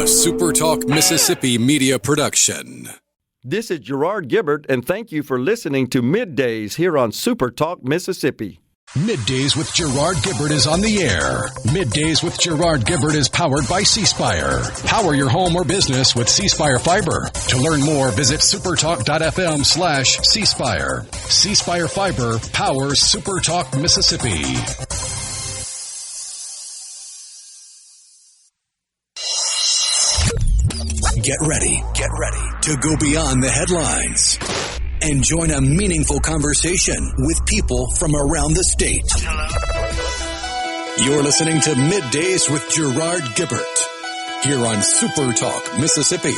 SuperTalk Mississippi media production. This is Gerard Gibert, and thank you for listening to MidDays here on SuperTalk Mississippi. MidDays with Gerard Gibert is on the air. MidDays with Gerard Gibert is powered by C-Spire. Power your home or business with C-Spire Fiber. To learn more, visit supertalk.fm/C-Spire. C-Spire Fiber powers SuperTalk Mississippi. Get ready to go beyond the headlines and join a meaningful conversation with people from around the state. You're listening to MidDays with Gerard Gibert here on SuperTalk Mississippi.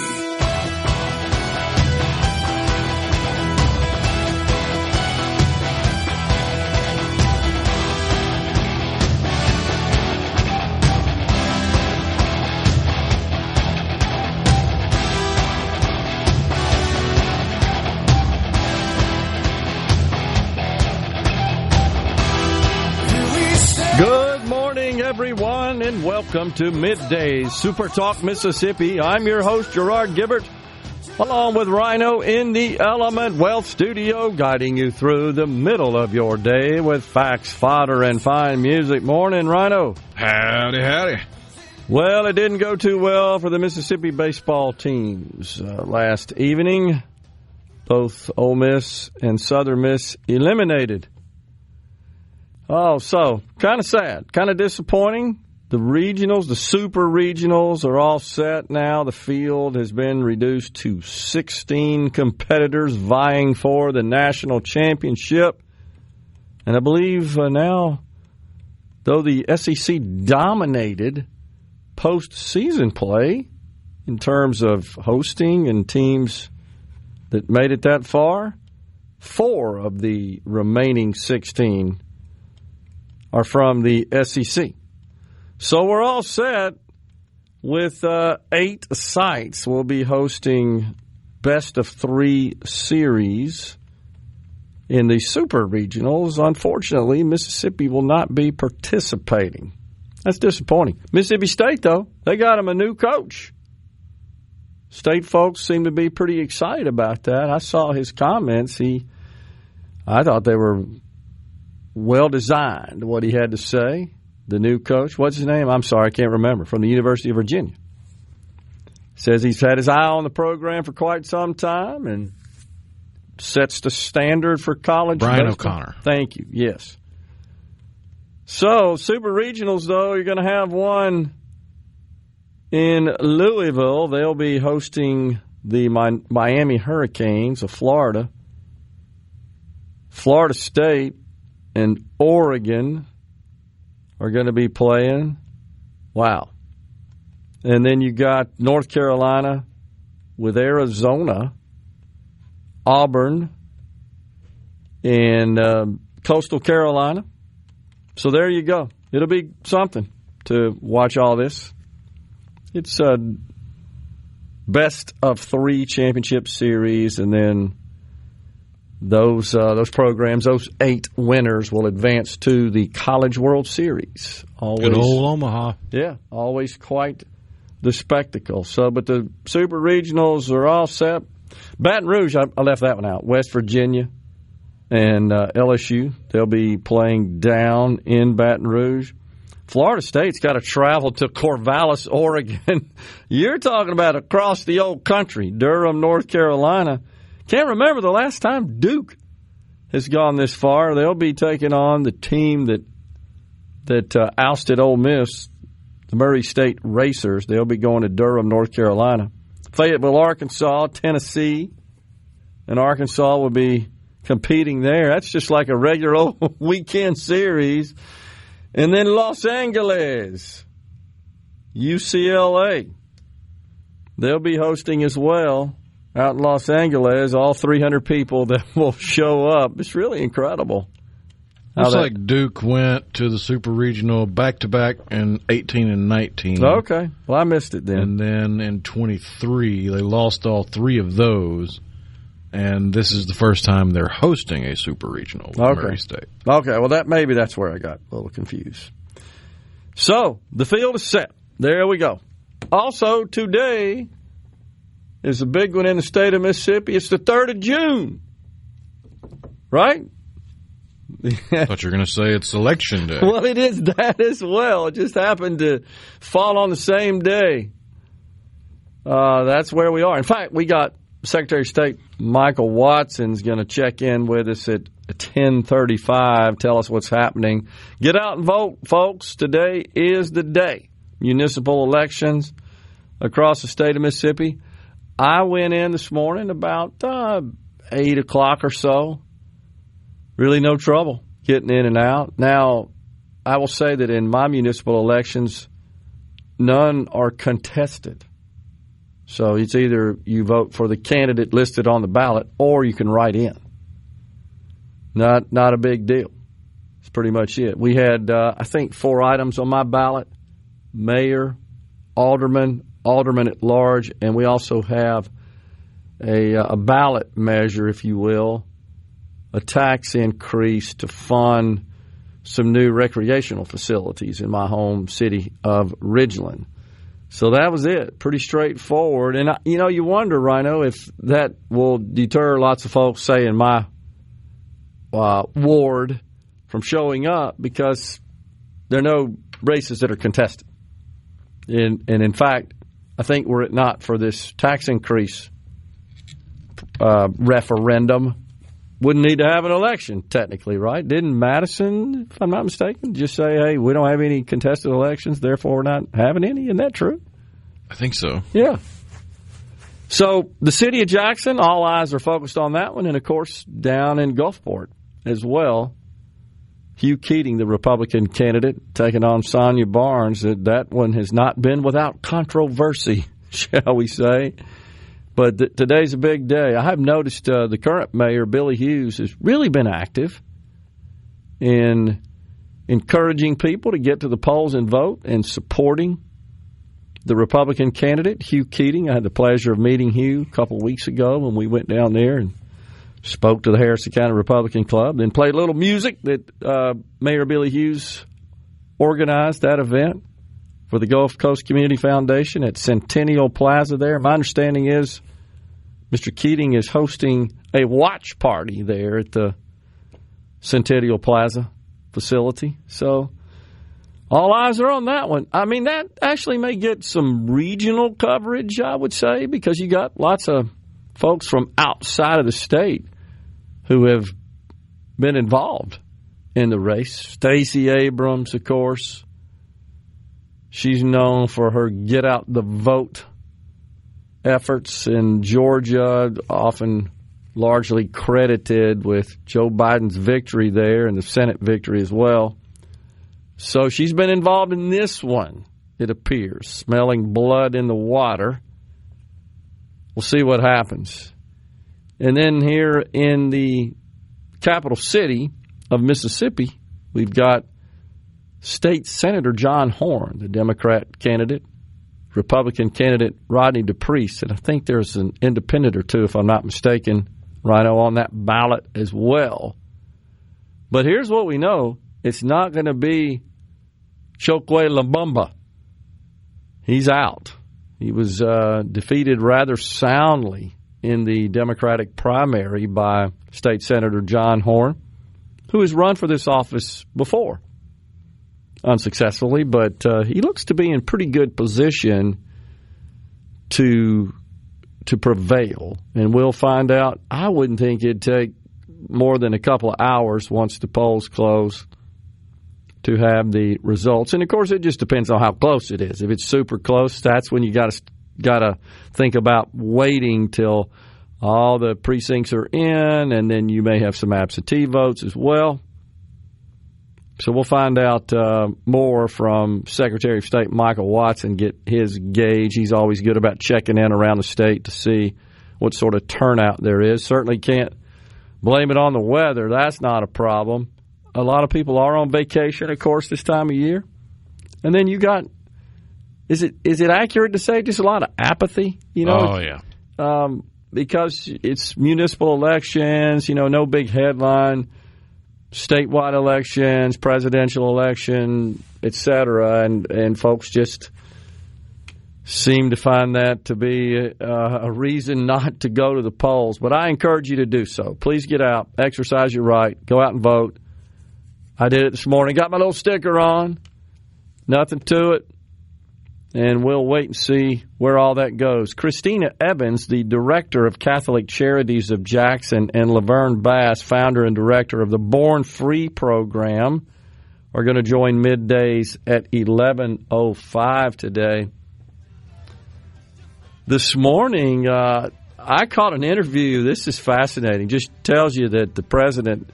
Good morning, everyone, and welcome to MidDays, SuperTalk Mississippi. I'm your host, Gerard Gibert, along with Rhino in the Element Wealth Studio, guiding you through the middle of your day with facts, fodder, and fine music. Morning, Rhino. Howdy, howdy. Well, it didn't go too well for the Mississippi baseball teams last evening. Both Ole Miss and Southern Miss eliminated. Oh, so kind of sad, kind of disappointing. The regionals, the super regionals are all set now. The field has been reduced to 16 competitors vying for the national championship. And I believe now, though the SEC dominated postseason play in terms of hosting and teams that made it that far, 4 of the remaining 16 are from the SEC. So we're all set with 8 sites. We'll be hosting best of 3 series in the super regionals. Unfortunately, Mississippi will not be participating. That's disappointing. Mississippi State, though, they got him a new coach. State folks seem to be pretty excited about that. I saw his comments. I thought they were well designed, what he had to say. The new coach, what's his name? I'm sorry, I can't remember. From the University of Virginia. Says he's had his eye on the program for quite some time and sets the standard for college. Brian O'Connor. Thank you, yes. So, super regionals, though, you're going to have one in Louisville. They'll be hosting the Miami Hurricanes of Florida. Florida State and Oregon are going to be playing. Wow. And then you got North Carolina with Arizona, Auburn, and Coastal Carolina. So there you go. It'll be something to watch all this. It's a best of 3 championship series, and then those programs, those 8 winners will advance to the College World Series. Always, good old Omaha. Yeah, always quite the spectacle. So, but the Super Regionals are all set. Baton Rouge, I left that one out. West Virginia and LSU, they'll be playing down in Baton Rouge. Florida State's got to travel to Corvallis, Oregon. You're talking about across the old country, Durham, North Carolina. Can't remember the last time Duke has gone this far. They'll be taking on the team that ousted Ole Miss, the Murray State Racers. They'll be going to Durham, North Carolina. Fayetteville, Arkansas, Tennessee, and Arkansas will be competing there. That's just like a regular old weekend series. And then Los Angeles, UCLA. They'll be hosting as well. Out in Los Angeles, all 300 people that will show up. It's really incredible. Looks like Duke went to the Super Regional back-to-back in 18 and 19. Okay. Well, I missed it then. And then in 23, they lost all 3 of those. And this is the first time they're hosting a Super Regional with Murray State. Okay. Well, maybe that's where I got a little confused. So, the field is set. There we go. Also, today is a big one in the state of Mississippi. It's the 3rd of June, right? I thought you were going to say it's Election Day. Well, it is that as well. It just happened to fall on the same day. That's where we are. In fact, we got Secretary of State Michael Watson's going to check in with us at 10:35, tell us what's happening. Get out and vote, folks. Today is the day. Municipal elections across the state of Mississippi. I went in this morning about 8 o'clock or so. Really no trouble getting in and out. Now, I will say that in my municipal elections, none are contested. So it's either you vote for the candidate listed on the ballot or you can write in. Not a big deal. That's pretty much it. We had, I think, 4 items on my ballot: mayor, alderman at large, and we also have a ballot measure, if you will, a tax increase to fund some new recreational facilities in my home city of Ridgeland. So that was it. Pretty straightforward. And, you wonder, Rhino, if that will deter lots of folks, say, in my ward from showing up, because there are no races that are contested. And in fact, I think were it not for this tax increase referendum, wouldn't need to have an election, technically, right? Didn't Madison, if I'm not mistaken, just say, hey, we don't have any contested elections, therefore we're not having any? Isn't that true? I think so. Yeah. So the city of Jackson, all eyes are focused on that one, and, of course, down in Gulfport as well. Hugh Keating, the Republican candidate, taking on Sonia Barnes. That one has not been without controversy, shall we say. But today's a big day. I have noticed the current mayor, Billy Hughes, has really been active in encouraging people to get to the polls and vote and supporting the Republican candidate, Hugh Keating. I had the pleasure of meeting Hugh a couple of weeks ago when we went down there and spoke to the Harrison County Republican Club, then played a little music that Mayor Billy Hughes organized that event for the Gulf Coast Community Foundation at Centennial Plaza there. My understanding is Mr. Keating is hosting a watch party there at the Centennial Plaza facility. So all eyes are on that one. I mean, that actually may get some regional coverage, I would say, because you got lots of folks from outside of the state who have been involved in the race. Stacey Abrams, of course. She's known for her get out the vote efforts in Georgia, often largely credited with Joe Biden's victory there and the Senate victory as well. So she's been involved in this one, it appears, smelling blood in the water. We'll see what happens. And then here in the capital city of Mississippi, we've got State Senator John Horn, the Democrat candidate, Republican candidate Rodney DePriest, and I think there's an independent or two, if I'm not mistaken, Rhino, on that ballot as well. But here's what we know. It's not going to be Chokwe Lambumba. He's out. He was defeated rather soundly in the Democratic primary by State Senator John Horn, who has run for this office before, unsuccessfully, but he looks to be in pretty good position to prevail, and we'll find out. I wouldn't think it'd take more than a couple of hours once the polls close to have the results. And of course, it just depends on how close it is. If it's super close, that's when you got to think about waiting till all the precincts are in, and then you may have some absentee votes as well. So we'll find out more from Secretary of State Michael Watson, get his gauge. He's always good about checking in around the state to see what sort of turnout there is. Certainly can't blame it on the weather. That's not a problem. A lot of people are on vacation, of course, this time of year. And then you got, is it accurate to say just a lot of apathy? You know? Oh, yeah. Because it's municipal elections, no big headline, statewide elections, presidential election, et cetera, and folks just seem to find that to be a reason not to go to the polls. But I encourage you to do so. Please get out, exercise your right, go out and vote. I did it this morning. Got my little sticker on. Nothing to it. And we'll wait and see where all that goes. Christina Evans, the director of Catholic Charities of Jackson, and Laverne Bass, founder and director of the Born Free program, are going to join Middays at 11:05 today. This morning, I caught an interview. This is fascinating. Just tells you that the president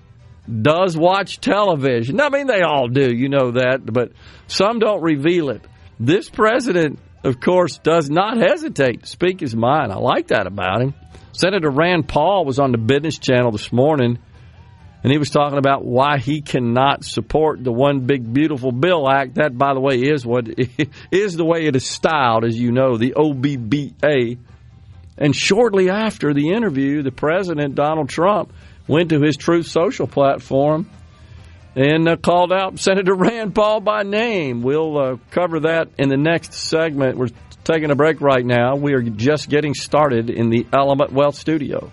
does watch television. I mean, they all do. You know that. But some don't reveal it. This president, of course, does not hesitate to speak his mind. I like that about him. Senator Rand Paul was on the Business Channel this morning, and he was talking about why he cannot support the One Big Beautiful Bill Act. That, by the way, is the way it is styled, as you know, the OBBA. And shortly after the interview, the president, Donald Trump, went to his Truth Social platform and called out Senator Rand Paul by name. We'll cover that in the next segment. We're taking a break right now. We are just getting started in the Element Wealth studio.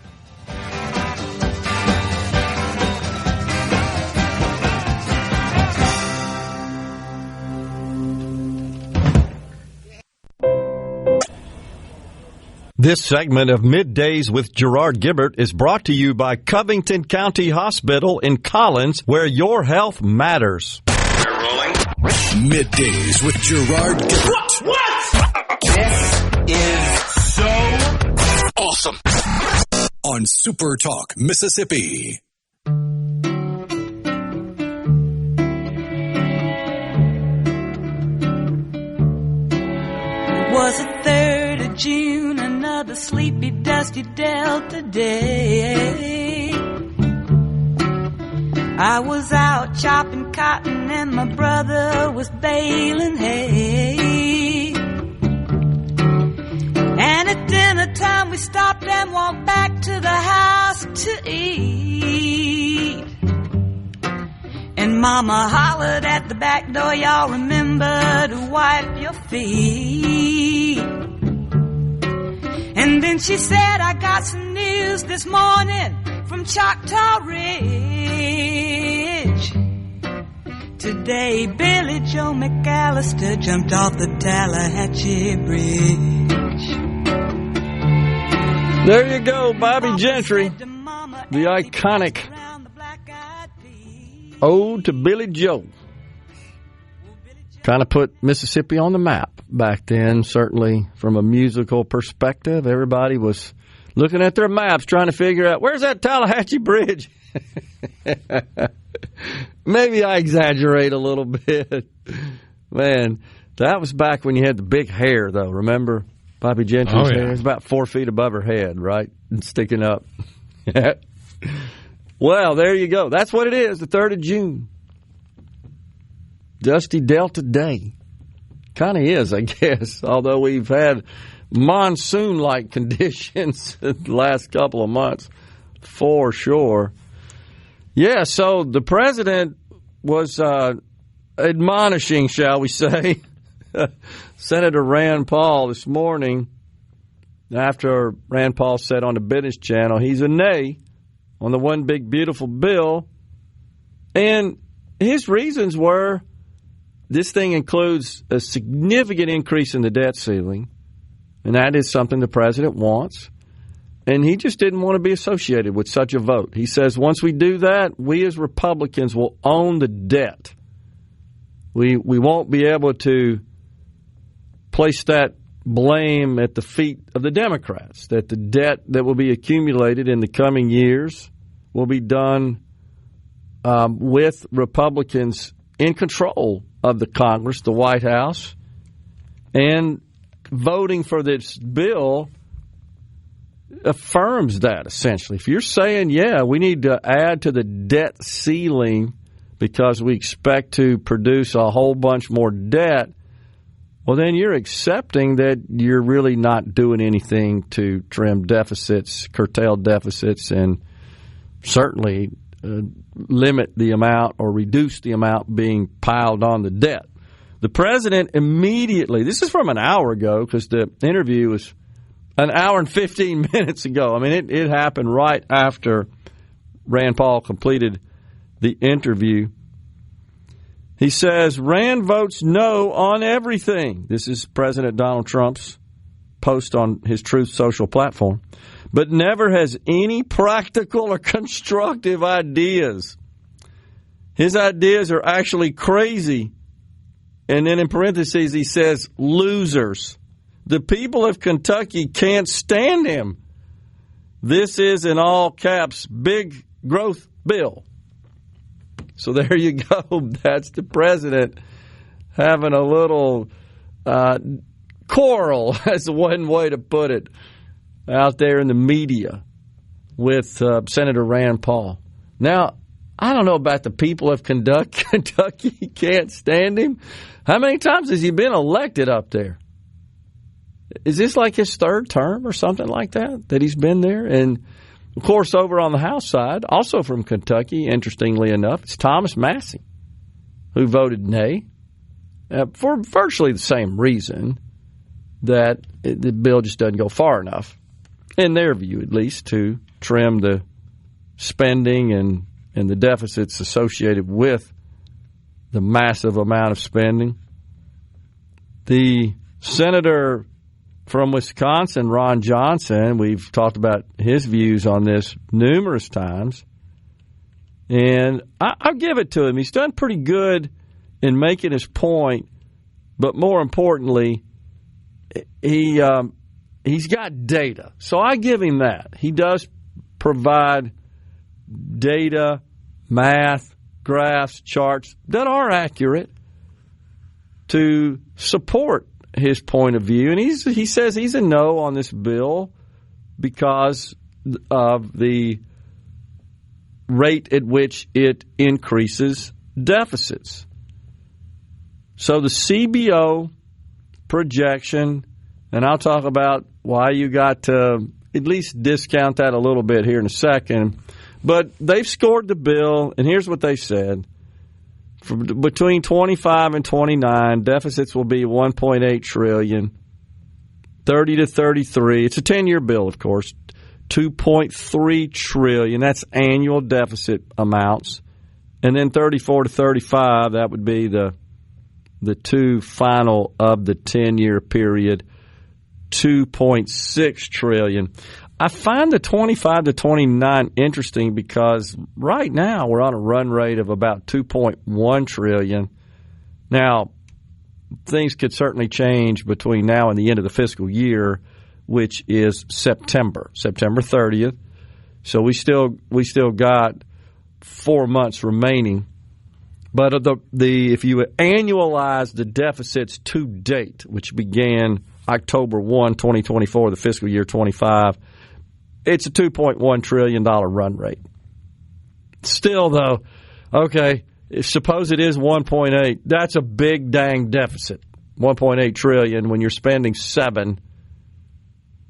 This segment of Middays with Gerard Gibert is brought to you by Covington County Hospital in Collins, where your health matters. We're rolling. Middays with Gerard Gibert. What? This is so awesome. On SuperTalk, Mississippi. It was the 3rd of June, another sleepy, dusty Delta day. I was out chopping cotton and my brother was baling hay. And at dinner time we stopped and walked back to the house to eat. And Mama hollered at the back door, y'all remember to wipe your feet. And then she said, I got some news this morning from Choctaw Ridge. Today, Billy Joe McAllister jumped off the Tallahatchie Bridge. There you go, Bobby Gentry, the iconic Ode to Billy Joe. Kind of put Mississippi on the map back then, certainly from a musical perspective. Everybody was looking at their maps trying to figure out, where's that Tallahatchie Bridge? Maybe I exaggerate a little bit. Man, that was back when you had the big hair, though. Remember Bobby Gentry's hair? It was about 4 feet above her head, right? And sticking up. Well, there you go. That's what it is, the 3rd of June. Dusty Delta Day. Kind of is, I guess, although we've had monsoon-like conditions the last couple of months, for sure. Yeah, so the president was admonishing, shall we say, Senator Rand Paul this morning after Rand Paul said on the Business Channel he's a nay on the One Big Beautiful Bill. And his reasons were this thing includes a significant increase in the debt ceiling, and that is something the president wants. And he just didn't want to be associated with such a vote. He says once we do that, we as Republicans will own the debt. We won't be able to place that blame at the feet of the Democrats, that the debt that will be accumulated in the coming years will be done with Republicans in control of the Congress, the White House, and voting for this bill affirms that, essentially. If you're saying, yeah, we need to add to the debt ceiling because we expect to produce a whole bunch more debt, well, then you're accepting that you're really not doing anything to trim deficits, curtail deficits, and certainly limit the amount or reduce the amount being piled on the debt. The president immediately, this is from an hour ago because the interview was an hour and 15 minutes ago. I mean, it happened right after Rand Paul completed the interview. He says, Rand votes no on everything. This is President Donald Trump's post on his Truth Social platform. But never has any practical or constructive ideas. His ideas are actually crazy. And then in parentheses, he says, losers. The people of Kentucky can't stand him. This is, in all caps, big growth bill. So there you go. That's the president having a little quarrel, that's one way to put it, out there in the media with Senator Rand Paul. Now, I don't know about the people of Kentucky can't stand him. How many times has he been elected up there? Is this like his third term or something like that he's been there? And, of course, over on the House side, also from Kentucky, interestingly enough, it's Thomas Massie, who voted nay for virtually the same reason, that the bill just doesn't go far enough, in their view at least, to trim the spending and the deficits associated with the massive amount of spending. The senator from Wisconsin, Ron Johnson, we've talked about his views on this numerous times, and I'll give it to him. He's done pretty good in making his point, but more importantly, he's got data. So I give him that. He does provide data, math, graphs, charts that are accurate to support his point of view. And he says he's a no on this bill because of the rate at which it increases deficits. So the CBO projection, and I'll talk about why you got to at least discount that a little bit here in a second. But they've scored the bill, and here's what they said. For between 25 and 29, deficits will be $1.8 trillion, 30 to 33. It's a 10-year bill, of course. $2.3 trillion. That's annual deficit amounts. And then 34 to 35, that would be the two final of the 10-year period, $2.6 trillion. I find the 25 to 29 interesting because right now we're on a run rate of about $2.1 trillion. Now, things could certainly change between now and the end of the fiscal year, which is September 30th. So we still got 4 months remaining. But if you annualize the deficits to date, which began October 1, 2024, the fiscal year 25, it's a $2.1 trillion run rate. Still, though, okay, suppose it is 1.8. That's a big dang deficit. 1.8 trillion when you're spending $7.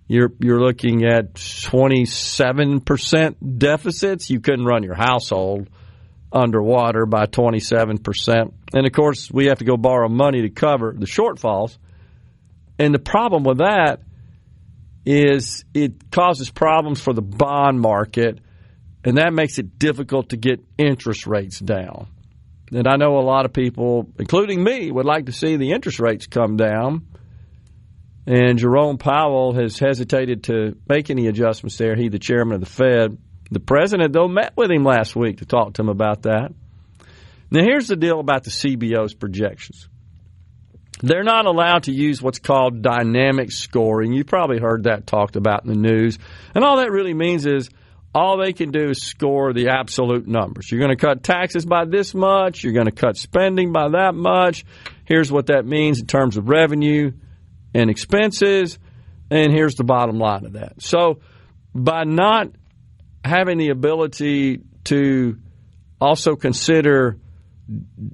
You're looking at 27% deficits. You couldn't run your household underwater by 27%. And, of course, we have to go borrow money to cover the shortfalls. And the problem with that is it causes problems for the bond market, and that makes it difficult to get interest rates down. And I know a lot of people, including me, would like to see the interest rates come down. And Jerome Powell has hesitated to make any adjustments there. He, the chairman of the Fed. The president, though, met with him last week to talk to him about that. Now, here's the deal about the CBO's projections. They're not allowed to use what's called dynamic scoring. You've probably heard that talked about in the news. And all that really means is all they can do is score the absolute numbers. You're going to cut taxes by this much. You're going to cut spending by that much. Here's what that means in terms of revenue and expenses. And here's the bottom line of that. So by not having the ability to also consider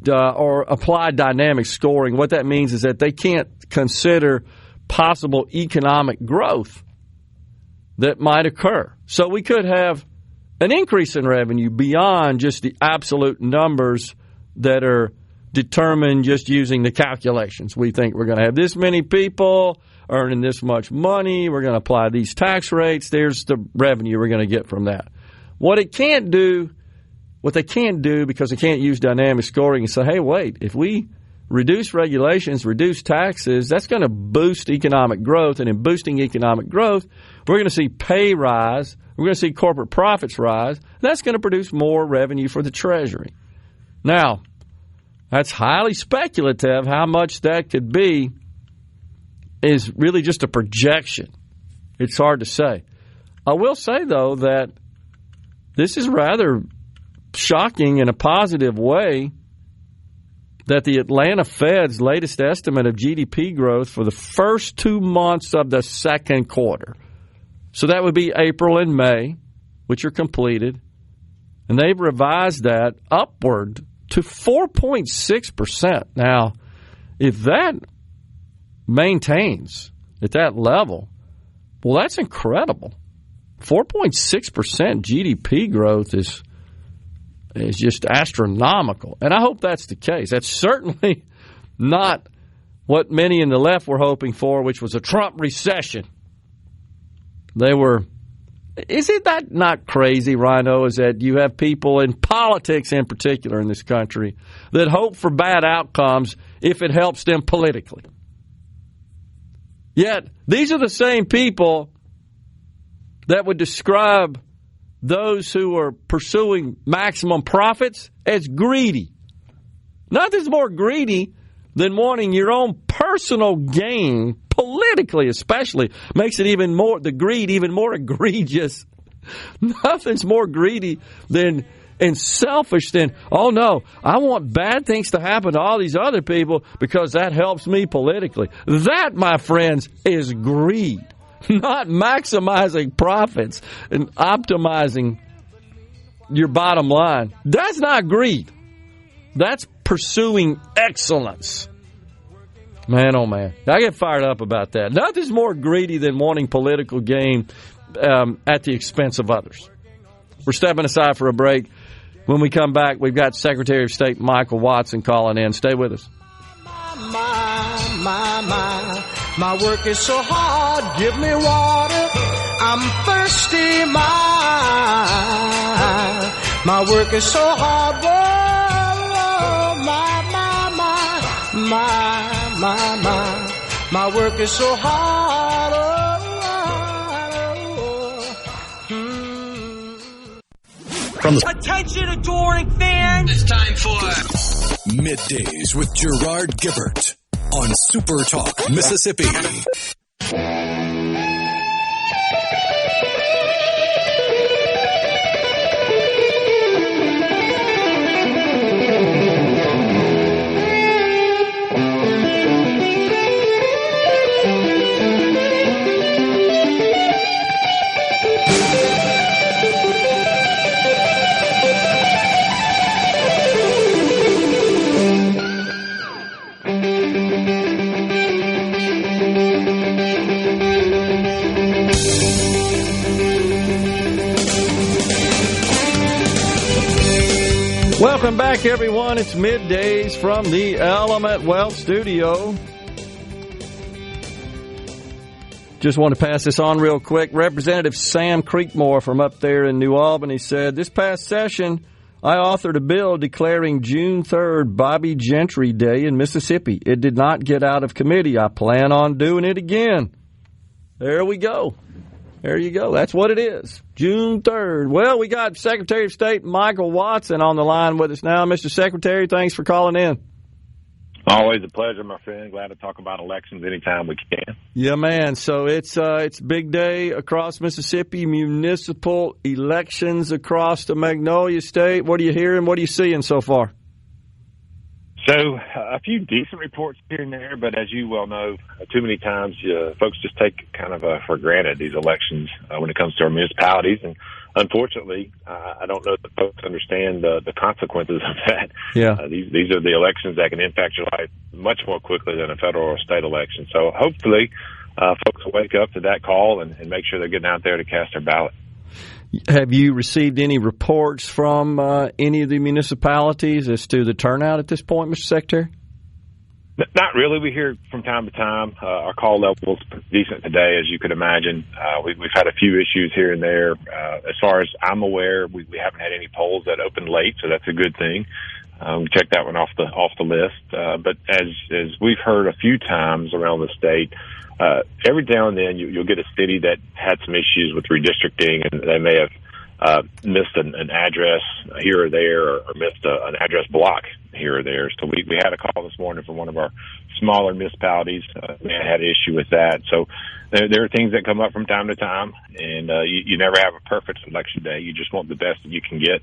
or apply dynamic scoring, what that means is that they can't consider possible economic growth that might occur. So we could have an increase in revenue beyond just the absolute numbers that are determined just using the calculations. We think we're going to have this many people earning this much money. We're going to apply these tax rates. There's the revenue we're going to get from that. What they can't do, because they can't use dynamic scoring and say, hey, wait, if we reduce regulations, reduce taxes, that's going to boost economic growth. And in boosting economic growth, we're going to see pay rise. We're going to see corporate profits rise. That's going to produce more revenue for the Treasury. Now, that's highly speculative. How much that could be is really just a projection. It's hard to say. I will say, though, that this is rather shocking in a positive way that the Atlanta Fed's latest estimate of GDP growth for the first 2 months of the second quarter, so that would be April and May, which are completed, and they've revised that upward to 4.6%. Now, if that maintains at that level, well, that's incredible. 4.6% GDP growth is just astronomical. And I hope that's the case. That's certainly not what many in the left were hoping for, which was a Trump recession. Is it that not crazy, Rhino, is that you have people in politics in particular in this country that hope for bad outcomes if it helps them politically? Yet, these are the same people that would describe those who are pursuing maximum profits as greedy. Nothing's more greedy than wanting your own personal gain, politically especially, makes it the greed even more egregious. Nothing's more greedy and selfish than, oh no, I want bad things to happen to all these other people because that helps me politically. That, my friends, is greed. Not maximizing profits and optimizing your bottom line. That's not greed. That's pursuing excellence. Man, oh man. I get fired up about that. Nothing's more greedy than wanting political gain at the expense of others. We're stepping aside for a break. When we come back, we've got Secretary of State Michael Watson calling in. Stay with us. My work is so hard, give me water, I'm thirsty, my work is so hard, whoa, my work is so hard, From the Attention, adoring fans! It's time for Middays with Gerard Gibert on SuperTalk, Mississippi. Welcome back, everyone. It's Middays from the Element Wealth Studio. Just want to pass this on real quick. Representative Sam Creekmore from up there in New Albany said, this past session, I authored a bill declaring June 3rd Bobby Gentry Day in Mississippi. It did not get out of committee. I plan on doing it again. There we go. There you go. That's what it is. June 3rd. Well, we got Secretary of State Michael Watson on the line with us now. Mr. Secretary, thanks for calling in. Always a pleasure, my friend. Glad to talk about elections anytime we can. Yeah, man. So it's big day across Mississippi, municipal elections across the Magnolia State. What are you hearing? What are you seeing so far? So a few decent reports here and there, but as you well know, too many times folks just take kind of for granted these elections when it comes to our municipalities. And unfortunately, I don't know that folks understand the consequences of that. Yeah. These are the elections that can impact your life much more quickly than a federal or state election. So hopefully folks will wake up to that call and make sure they're getting out there to cast their ballot. Have you received any reports from any of the municipalities as to the turnout at this point, Mr. Secretary? Not really. We hear from time to time. Our call level's decent today, as you could imagine. We've had a few issues here and there. As far as I'm aware, we haven't had any polls that opened late, so that's a good thing. We checked that one off the list. But as we've heard a few times around the state, every now and then you'll get a city that had some issues with redistricting, and they may have missed an address here or there, or missed an address block here or there. So we had a call this morning from one of our smaller municipalities. They had an issue with that. So there are things that come up from time to time, and you never have a perfect election day. You just want the best that you can get.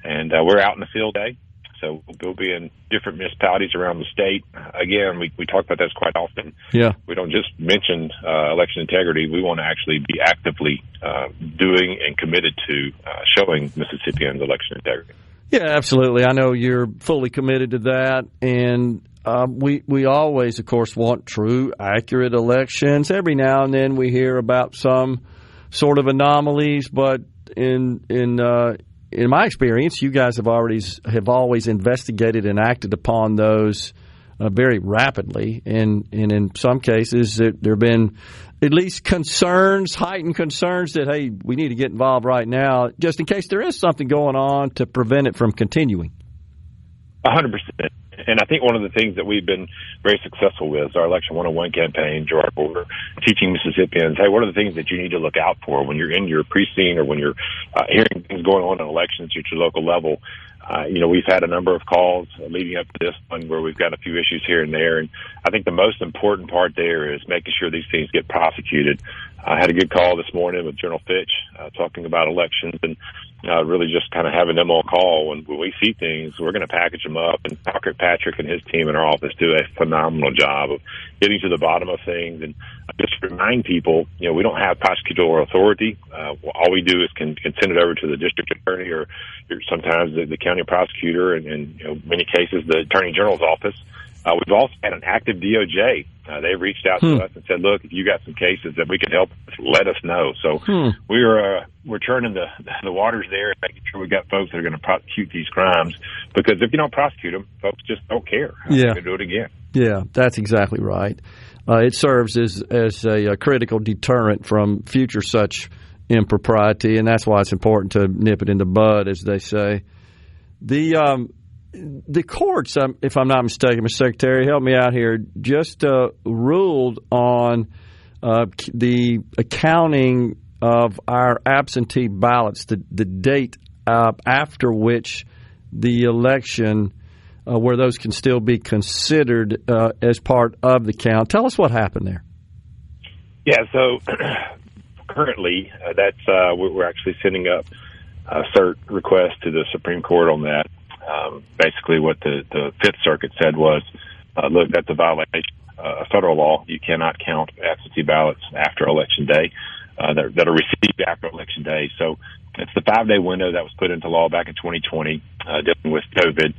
And we're out in the field day. So we'll be in different municipalities around the state. Again, we talk about this quite often. Yeah. We don't just mention election integrity. We want to actually be actively doing and committed to showing Mississippians election integrity. Yeah, absolutely. I know you're fully committed to that. And we always, of course, want true, accurate elections. Every now and then we hear about some sort of anomalies, but in my experience, you guys have always investigated and acted upon those very rapidly, and in some cases there have been at least concerns, heightened concerns that, hey, we need to get involved right now, just in case there is something going on to prevent it from continuing. 100%. And I think one of the things that we've been very successful with is our Election 101 campaign, Gerard Gibert, teaching Mississippians, hey, what are the things that you need to look out for when you're in your precinct or when you're hearing things going on in elections at your local level. We've had a number of calls leading up to this one where we've got a few issues here and there. And I think the most important part there is making sure these things get prosecuted. I had a good call this morning with General Fitch talking about elections, and really just kind of having them on call. When we see things, we're going to package them up. And Patrick and his team in our office do a phenomenal job of getting to the bottom of things. And just remind people, we don't have prosecutorial authority. All we do is can send it over to the district attorney or sometimes the county prosecutor, and in many cases the attorney general's office. We've also had an active DOJ. They reached out to us and said, look, if you got some cases that we can help, let us know. So we're turning the waters there and making sure we've got folks that are going to prosecute these crimes, because if you don't prosecute them, folks just don't care. They're going to do it again. Yeah, that's exactly right. It serves as a critical deterrent from future such impropriety, and that's why it's important to nip it in the bud, as they say. The courts, if I'm not mistaken, Mr. Secretary, help me out here, just ruled on the accounting of our absentee ballots, the date after which the election, where those can still be considered as part of the count. Tell us what happened there. Yeah, so currently we're actually sending up a cert request to the Supreme Court on that. Basically what the Fifth Circuit said was, look, that's a violation of federal law. You cannot count absentee ballots after Election Day that are received after Election Day. So it's the 5-day window that was put into law back in 2020, dealing with COVID,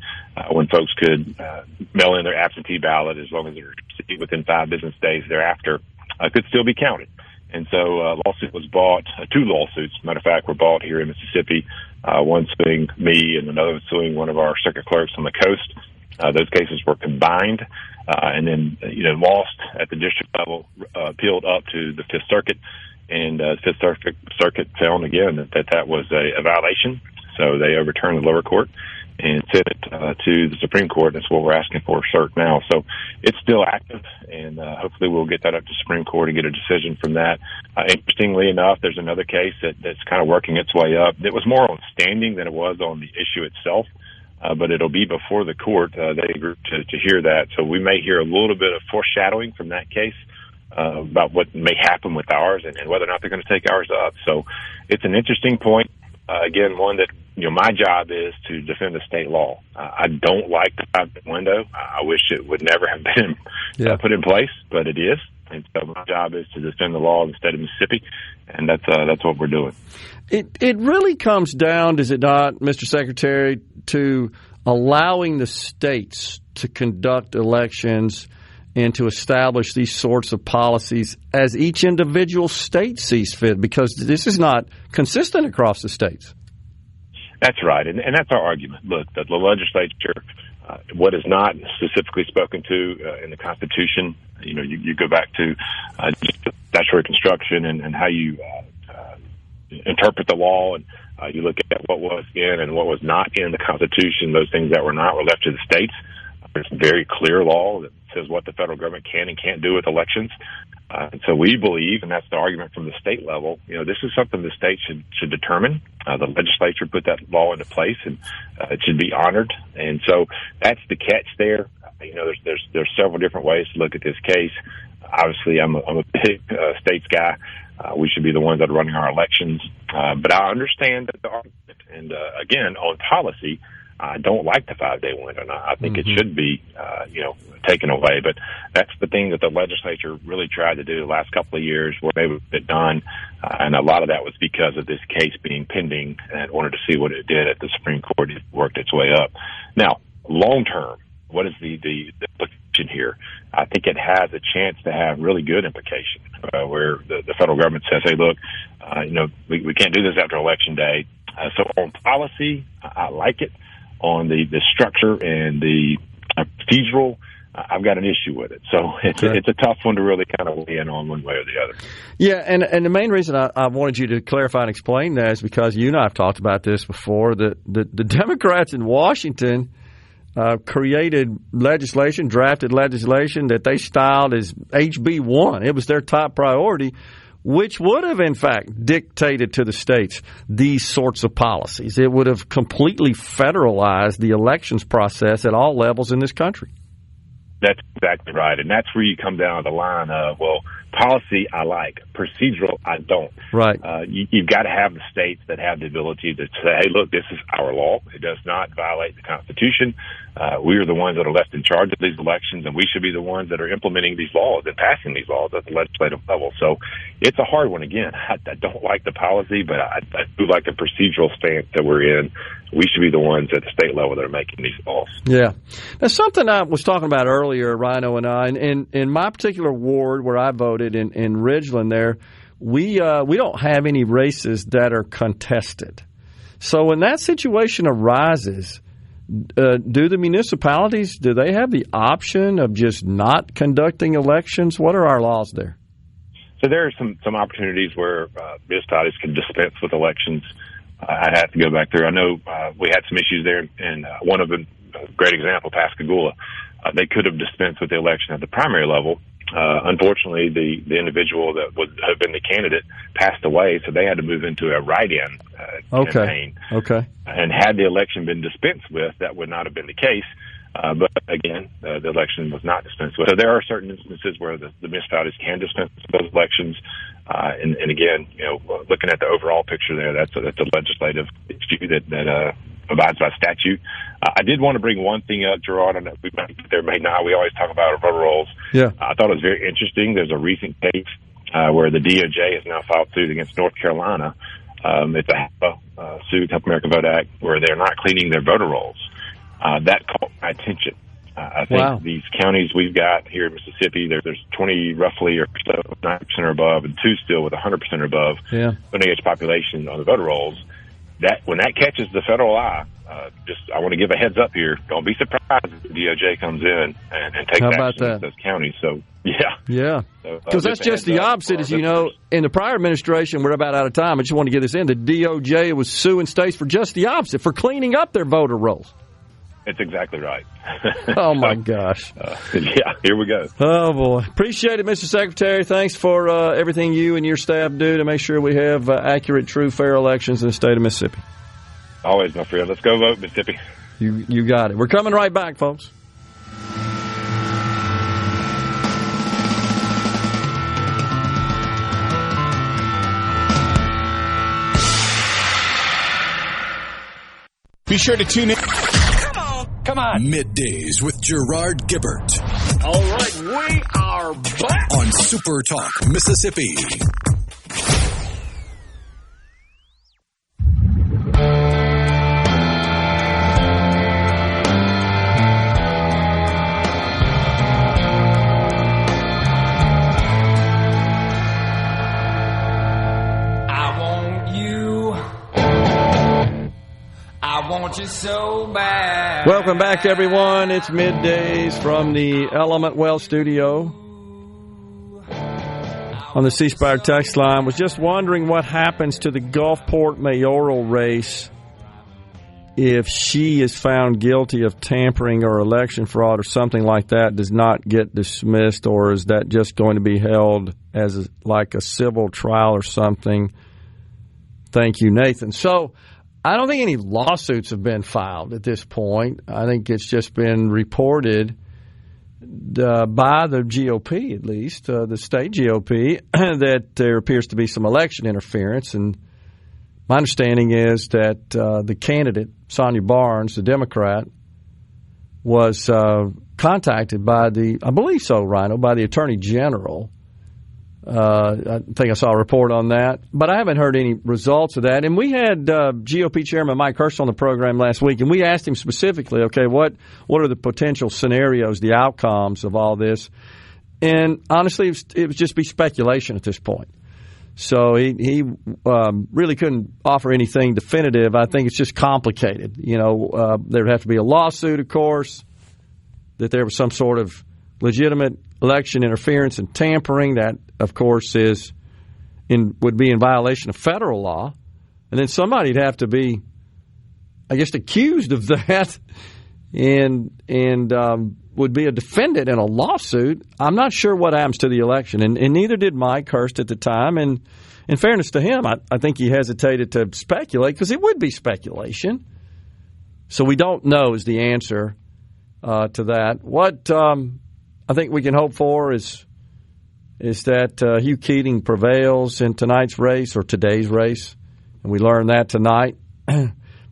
when folks could mail in their absentee ballot as long as they're received within 5 business days thereafter, could still be counted. And so a lawsuit was bought, 2 lawsuits, matter of fact, were bought here in Mississippi, one suing me and another suing one of our circuit clerks on the coast. Those cases were combined and then lost at the district level, appealed up to the Fifth Circuit, and the Fifth Circuit found again that was a violation. So they overturned the lower court and sent it to the Supreme Court. That's what we're asking for, cert now. So it's still active, and hopefully we'll get that up to Supreme Court and get a decision from that. Interestingly enough, there's another case that's kind of working its way up. It was more on standing than it was on the issue itself, but it'll be before the court. They agreed to hear that. So we may hear a little bit of foreshadowing from that case about what may happen with ours and whether or not they're going to take ours up. So it's an interesting point. Again, one that, my job is to defend the state law. I don't like the 5-day window. I wish it would never have been put in place, but it is. And so my job is to defend the law of the state of Mississippi, and that's what we're doing. It really comes down, does it not, Mr. Secretary, to allowing the states to conduct elections and to establish these sorts of policies as each individual state sees fit, because this is not consistent across the states. That's right, and that's our argument. Look, the legislature, what is not specifically spoken to in the Constitution, you go back to just statutory construction and how you interpret the law, and you look at what was in and what was not in the Constitution. Those things that were not were left to the states. There's very clear law that says what the federal government can and can't do with elections. And so we believe, and that's the argument from the state level, this is something the state should determine. The legislature put that law into place, and it should be honored. And so that's the catch there. There's several different ways to look at this case. Obviously, I'm a big states guy. We should be the ones that are running our elections. But I understand the argument. And again, on policy, I don't like the 5-day window. I think it should be, taken away. But that's the thing that the legislature really tried to do the last couple of years, where they would get done. And a lot of that was because of this case being pending, and wanted to see what it did at the Supreme Court. It worked its way up. Now, long term, what is the implication here? I think it has a chance to have really good implication, where the federal government says, hey, look, we can't do this after Election Day. So on policy, I like it. On the structure and the procedural, I've got an issue with it. So it's a tough one to really kind of weigh in on one way or the other. Yeah, and the main reason I wanted you to clarify and explain that is because you and I have talked about this before. The Democrats in Washington created legislation, drafted legislation that they styled as HB1. It was their top priority, which would have, in fact, dictated to the states these sorts of policies. It would have completely federalized the elections process at all levels in this country. That's exactly right. And that's where you come down the line of, well, policy I like, procedural I don't. Right. You've got to have the states that have the ability to say, hey, look, this is our law. It does not violate the Constitution. We are the ones that are left in charge of these elections, and we should be the ones that are implementing these laws and passing these laws at the legislative level. So it's a hard one. Again, I don't like the policy, but I do like the procedural stance that we're in. We should be the ones at the state level that are making these laws. Yeah. Now, something I was talking about earlier, Rhino and I, in my particular ward where I voted in Ridgeland there, we don't have any races that are contested. So when that situation arises, do the municipalities, do they have the option of just not conducting elections? What are our laws there? So there are some opportunities where municipalities can dispense with elections. I'd have to go back through. I know we had some issues there, and one of them, a great example, Pascagoula. They could have dispensed with the election at the primary level. Unfortunately, the individual that would have been the candidate passed away, so they had to move into a write-in campaign. Okay. And had the election been dispensed with, that would not have been the case. But again, the election was not dispensed with. So there are certain instances where the municipalities can dispense with those elections. And again, looking at the overall picture there, that's a legislative issue that abides by statute. I did want to bring one thing up, Gerard, and we might get there, may not. We always talk about our voter rolls. Yeah. I thought it was very interesting. There's a recent case where the DOJ has now filed suit against North Carolina. It's a HAPA suit, Help America Vote Act, where they're not cleaning their voter rolls. That caught my attention. I think these counties we've got here in Mississippi, there's 20 roughly or so, 90% or above, and 2 still with 100% or above voting age population on the voter rolls. That when that catches the federal eye, I want to give a heads up here. Don't be surprised if the DOJ comes in and takes action against those counties. So because that's just the opposite. As you know, in the prior administration, we're about out of time. I just want to get this in. The DOJ was suing states for just the opposite, for cleaning up their voter rolls. That's exactly right. Oh, my gosh. Here we go. Oh, boy. Appreciate it, Mr. Secretary. Thanks for everything you and your staff do to make sure we have accurate, true, fair elections in the state of Mississippi. Always, my friend. Let's go vote, Mississippi. You got it. We're coming right back, folks. Be sure to tune in. Come on. Middays with Gerard Gibert. All right, we are back on SuperTalk, Mississippi. want you so bad. Welcome back, everyone. It's Middays from the Element Well studio on the C Spire text line. Was just wondering what happens to the Gulfport mayoral race if she is found guilty of tampering or election fraud or something like that, does not get dismissed, or is that just going to be held as like a civil trial or something? Thank you, Nathan. So I don't think any lawsuits have been filed at this point. I think it's just been reported by the GOP, at least, the state GOP, that there appears to be some election interference. And my understanding is that the candidate, Sonia Barnes, the Democrat, was contacted by I believe so, Rhino, by the Attorney General. I think I saw a report on that, but I haven't heard any results of that. And we had GOP Chairman Mike Hurst on the program last week, and we asked him specifically, okay, what are the potential scenarios, the outcomes of all this? And honestly, it would just be speculation at this point. So he really couldn't offer anything definitive. I think it's just complicated. You know, there would have to be a lawsuit, of course, that there was some sort of legitimate election interference and tampering. That, of course, would be in violation of federal law. And then somebody'd have to be, I guess, accused of that and would be a defendant in a lawsuit. I'm not sure what happens to the election, and neither did Mike Hurst at the time. And in fairness to him, I think he hesitated to speculate because it would be speculation. So we don't know is the answer to that. What I think we can hope for is that Hugh Keating prevails in tonight's race or today's race, and we learn that tonight.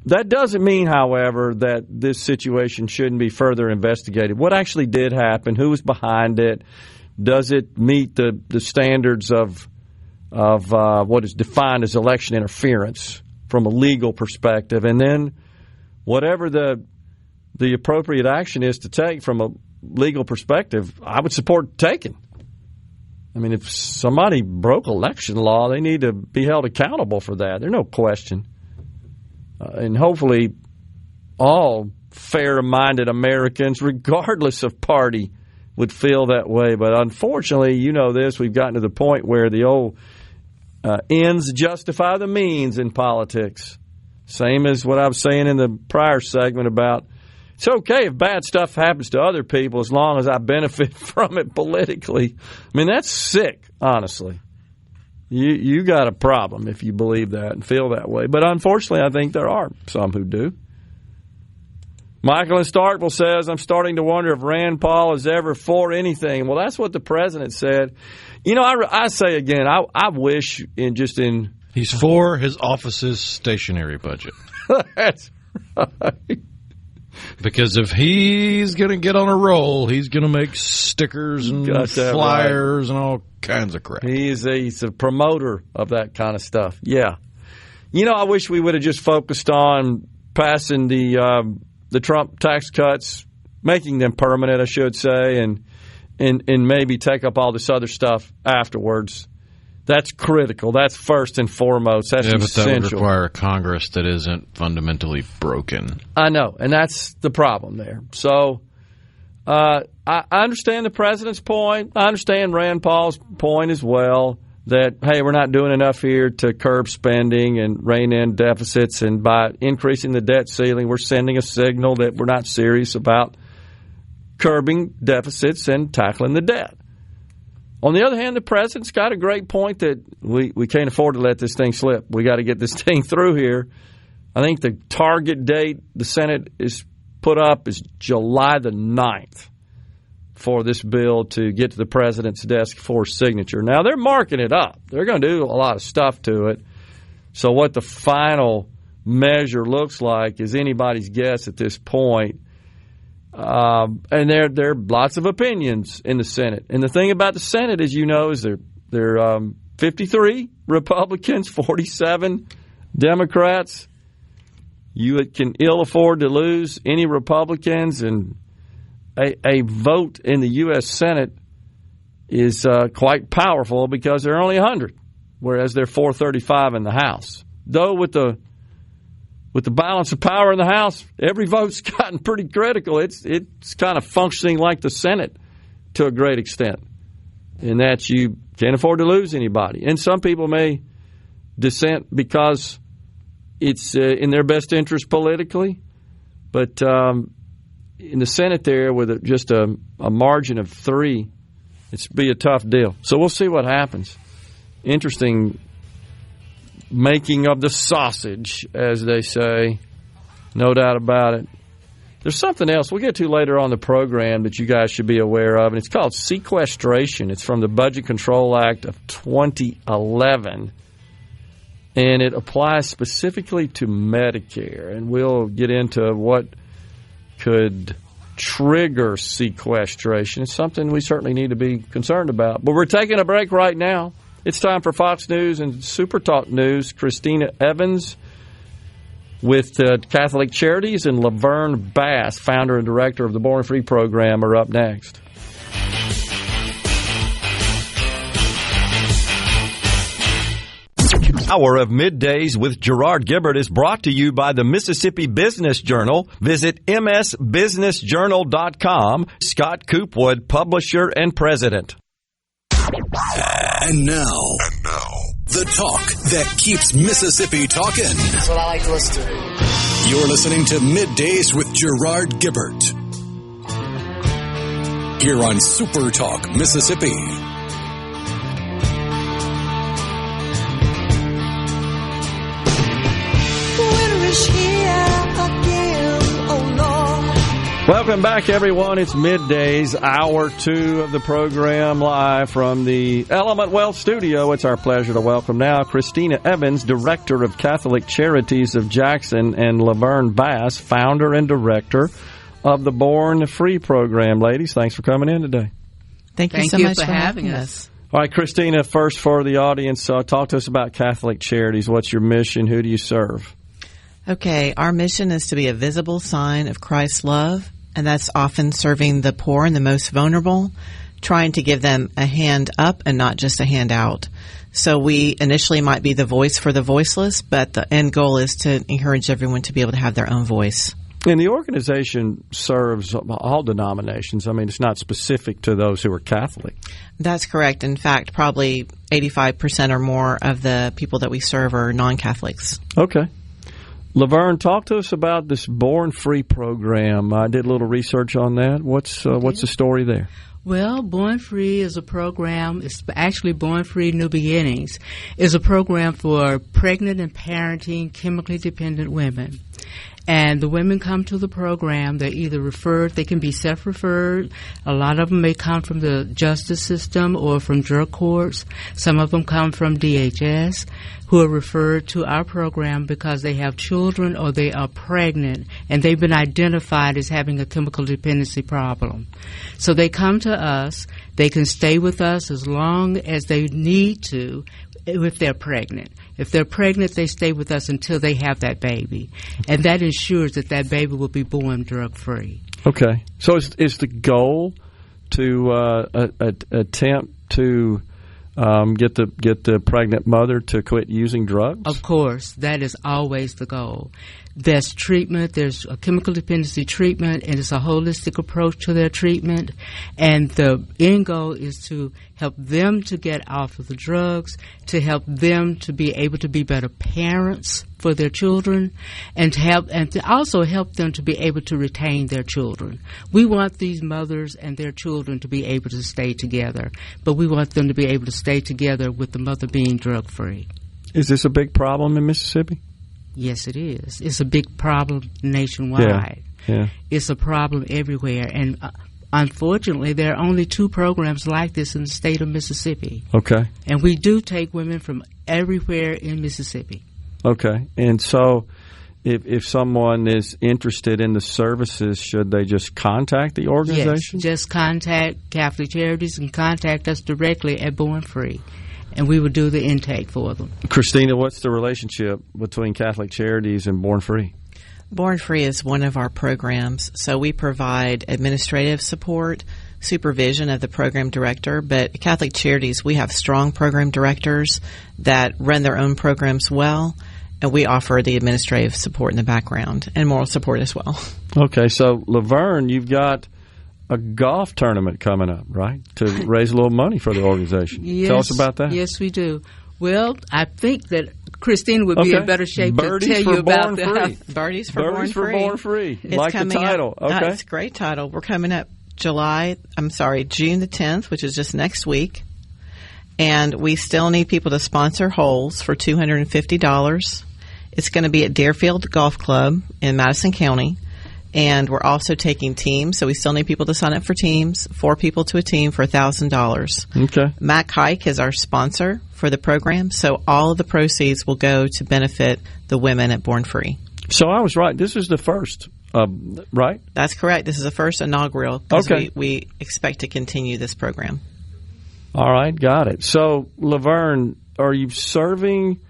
That doesn't mean, however, that this situation shouldn't be further investigated. What actually did happen? Who was behind it? Does it meet the standards of what is defined as election interference from a legal perspective? And then whatever the appropriate action is to take from a legal perspective, I would support taking. I mean, if somebody broke election law, they need to be held accountable for that. There's no question. And hopefully all fair-minded Americans, regardless of party, would feel that way. But unfortunately, you know this, we've gotten to the point where the old ends justify the means in politics. Same as what I was saying in the prior segment about it's okay if bad stuff happens to other people as long as I benefit from it politically. I mean, that's sick, honestly. You got a problem if you believe that and feel that way. But unfortunately, I think there are some who do. Michael in Starkville says, I'm starting to wonder if Rand Paul is ever for anything. Well, that's what the president said. You know, I say again, I wish in He's for his office's stationary budget. That's right. Because if he's going to get on a roll, he's going to make stickers and flyers and all kinds of crap. He's a promoter of that kind of stuff. Yeah. You know, I wish we would have just focused on passing the Trump tax cuts, making them permanent, I should say, and maybe take up all this other stuff afterwards. That's critical. That's first and foremost. That's essential. But that would require a Congress that isn't fundamentally broken. I know, and that's the problem there. So I understand the president's point. I understand Rand Paul's point as well, that, hey, we're not doing enough here to curb spending and rein in deficits, and by increasing the debt ceiling, we're sending a signal that we're not serious about curbing deficits and tackling the debt. On the other hand, the president's got a great point that we can't afford to let this thing slip. We got to get this thing through here. I think the target date the Senate is put up is July the 9th for this bill to get to the president's desk for signature. Now, they're marking it up. They're going to do a lot of stuff to it. So what the final measure looks like is anybody's guess at this point. And there are lots of opinions in the Senate. And the thing about the Senate, as you know, is they're 53 Republicans, 47 Democrats. You can ill afford to lose any Republicans, and a vote in the U.S. Senate is quite powerful because there are only 100, whereas there are 435 in the House. Though with the with the balance of power in the House, every vote's gotten pretty critical. It's kind of functioning like the Senate to a great extent, in that you can't afford to lose anybody. And some people may dissent because it's in their best interest politically. But in the Senate there, with just a margin of 3, it's be a tough deal. So we'll see what happens. Interesting making of the sausage, as they say. No doubt about it. There's something else we'll get to later on the program that you guys should be aware of, and it's called sequestration. It's from the Budget Control Act of 2011, and it applies specifically to Medicare. And we'll get into what could trigger sequestration. It's something we certainly need to be concerned about. But we're taking a break right now. It's time for Fox News and SuperTalk News. Christina Evans with Catholic Charities and Laverne Bass, founder and director of the Born Free program, are up next. Hour of Middays with Gerard Gibert is brought to you by the Mississippi Business Journal. Visit msbusinessjournal.com. Scott Coopwood, publisher and president. And now, the talk that keeps Mississippi talking. That's what I like to listen to. You're listening to Middays with Gerard Gibert here on SuperTalk Mississippi. Welcome back, everyone. It's Middays, Hour 2 of the program, live from the Element Wealth Studio. It's our pleasure to welcome now Christina Evans, Director of Catholic Charities of Jackson, and Laverne Bass, founder and director of the Born Free program. Ladies, thanks for coming in today. Thank you so much for having us. All right, Christina, first for the audience, talk to us about Catholic Charities. What's your mission? Who do you serve? Okay, our mission is to be a visible sign of Christ's love, and that's often serving the poor and the most vulnerable, trying to give them a hand up and not just a hand out. So we initially might be the voice for the voiceless, but the end goal is to encourage everyone to be able to have their own voice. And the organization serves all denominations. I mean, it's not specific to those who are Catholic. That's correct. In fact, probably 85% or more of the people that we serve are non-Catholics. Okay. Laverne, talk to us about this Born Free program. I did a little research on that. What's the story there? Well, Born Free is a program. It's actually Born Free New Beginnings. Is a program for pregnant and parenting chemically dependent women. And the women come to the program. They're either referred, they can be self-referred. A lot of them may come from the justice system or from drug courts. Some of them come from DHS, who are referred to our program because they have children or they are pregnant and they've been identified as having a chemical dependency problem. So they come to us. They can stay with us as long as they need to if they're pregnant. If they're pregnant, they stay with us until they have that baby. And that ensures that that baby will be born drug-free. Okay. So is the goal to attempt to get the pregnant mother to quit using drugs? Of course. That is always the goal. There's treatment. There's a chemical dependency treatment, and it's a holistic approach to their treatment. And the end goal is to help them to get off of the drugs, to help them to be able to be better parents for their children, and to also help them to be able to retain their children. We want these mothers and their children to be able to stay together, but we want them to be able to stay together with the mother being drug-free. Is this a big problem in Mississippi? Yes, it is. It's a big problem nationwide. Yeah. It's a problem everywhere. And unfortunately, there are only 2 programs like this in the state of Mississippi. Okay. And we do take women from everywhere in Mississippi. Okay. And so if someone is interested in the services, should they just contact the organization? Yes, just contact Catholic Charities and contact us directly at Born Free. And we would do the intake for them. Christina, what's the relationship between Catholic Charities and Born Free? Born Free is one of our programs, so we provide administrative support, supervision of the program director, but at Catholic Charities, we have strong program directors that run their own programs well, and we offer the administrative support in the background and moral support as well. Okay, so Laverne, you've got a golf tournament coming up, right, to raise a little money for the organization. Yes, tell us about that. Yes, we do. Well, I think that Christina would be in better shape Birdies to tell you about that. Birdies for Born Free. It's like the title. Up, okay. It's a great title. We're coming up June the 10th, which is just next week. And we still need people to sponsor holes for $250. It's going to be at Deerfield Golf Club in Madison County. And we're also taking teams, so we still need people to sign up for teams, 4 people to a team for $1,000. Okay. Mac Hike is our sponsor for the program, so all of the proceeds will go to benefit the women at Born Free. So I was right. This is the first, right? That's correct. This is the first inaugural because we expect to continue this program. All right, got it. So, Laverne, are you serving